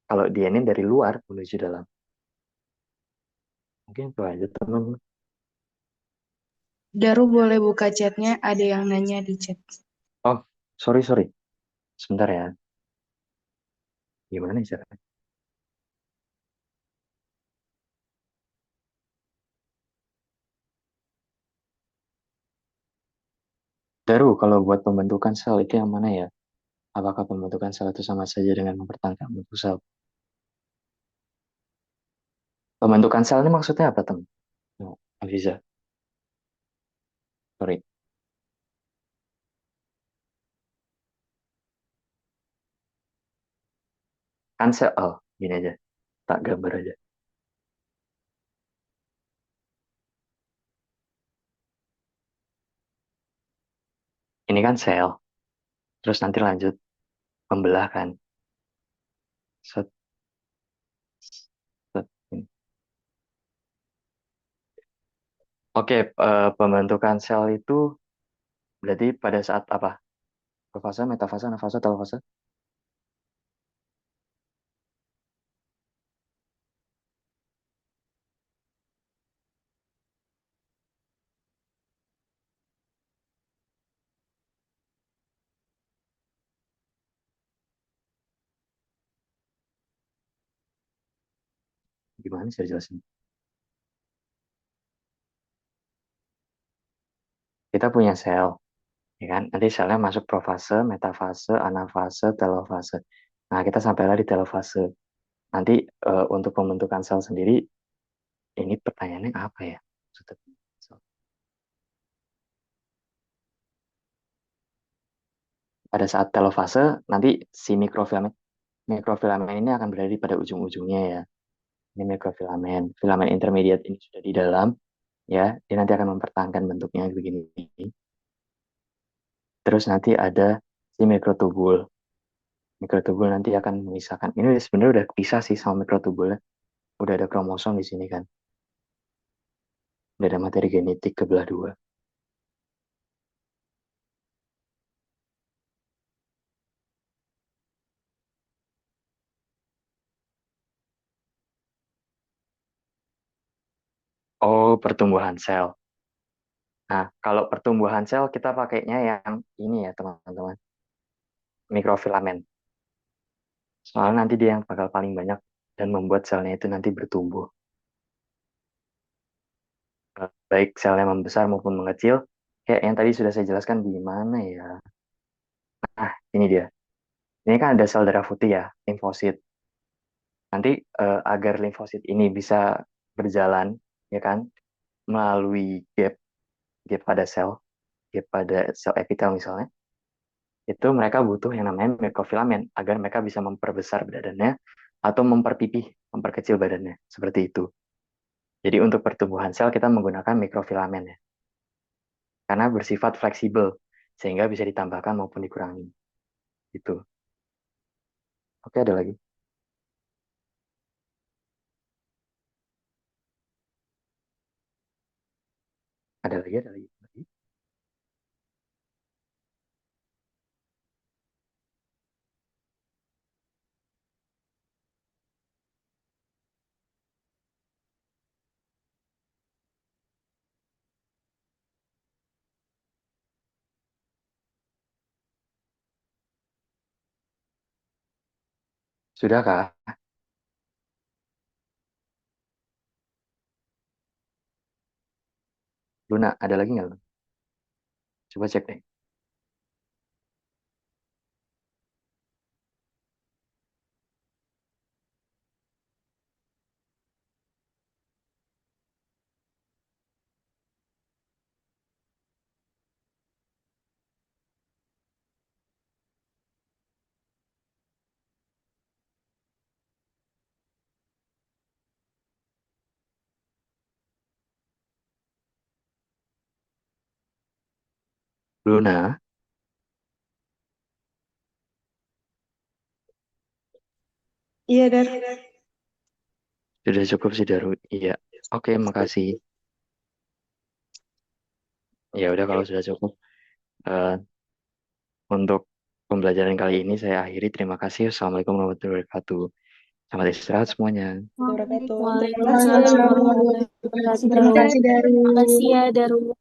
Speaker 4: kalau dianin dari luar menuju dalam. Mungkin itu aja teman.
Speaker 3: Daru boleh buka chatnya, ada yang nanya di chat.
Speaker 4: Oh, sorry. Sebentar ya. Gimana ya caranya? Daru, kalau buat pembentukan sel itu yang mana ya? Apakah pembentukan sel itu sama saja dengan mempertahankan bentuk sel? Pembentukan sel ini maksudnya apa, teman? No, Afiza, sorry. Kan sel, Gini aja, tak gambar aja. Ini kan sel, terus nanti lanjut pembelah kan. Set, set, ini. Oke, pembentukan sel itu berarti pada saat apa? Profase, metafase, anafase, telofase? Gimana sih jelasin? Kita punya sel, ya kan? Nanti selnya masuk profase, metafase, anafase, telofase. Nah, kita sampailah di telofase. Nanti untuk pembentukan sel sendiri, ini pertanyaannya apa ya? Maksudnya, pada saat telofase, nanti si mikrofilamen ini akan berada di pada ujung-ujungnya ya. Ini mikrofilamen. Filamen intermediate ini sudah di dalam, ya. Dia nanti akan mempertahankan bentuknya begini. Terus nanti ada si mikrotubul. Mikrotubul nanti akan memisahkan. Ini sebenarnya udah pisah sih sama mikrotubulnya. Udah ada kromosom di sini kan. Udah ada materi genetik kebelah dua. Oh, pertumbuhan sel. Nah, kalau pertumbuhan sel kita pakainya yang ini ya, teman-teman. Mikrofilamen. Soalnya nanti dia yang bakal paling banyak dan membuat selnya itu nanti bertumbuh. Baik selnya membesar maupun mengecil. Kayak yang tadi sudah saya jelaskan di mana ya. Nah, ini dia. Ini kan ada sel darah putih ya, limfosit. Nanti agar limfosit ini bisa berjalan, ya kan, melalui gap pada sel, gap pada sel epitel misalnya, itu mereka butuh yang namanya mikrofilamen agar mereka bisa memperbesar badannya atau memperpipih, memperkecil badannya, seperti itu. Jadi untuk pertumbuhan sel kita menggunakan mikrofilamen ya, karena bersifat fleksibel sehingga bisa ditambahkan maupun dikurangi. Itu. Oke, ada lagi. Ada lagi, ada lagi. Sudahkah? Luna, ada lagi nggak, Luna? Coba cek deh. Luna,
Speaker 3: Iya, Dar.
Speaker 4: sudah cukup sih, Daru. Iya. Oke, makasih. Ya udah kalau sudah cukup. Eh, untuk pembelajaran kali ini saya akhiri. Terima kasih. Assalamualaikum warahmatullahi wabarakatuh. Selamat istirahat semuanya.
Speaker 3: Wabarakatuh. Terima kasih.
Speaker 5: Waalaikumsalam warahmatullahi
Speaker 3: Terima
Speaker 5: wabarakatuh.
Speaker 3: kasih, Daru.
Speaker 5: Makasih ya, Daru.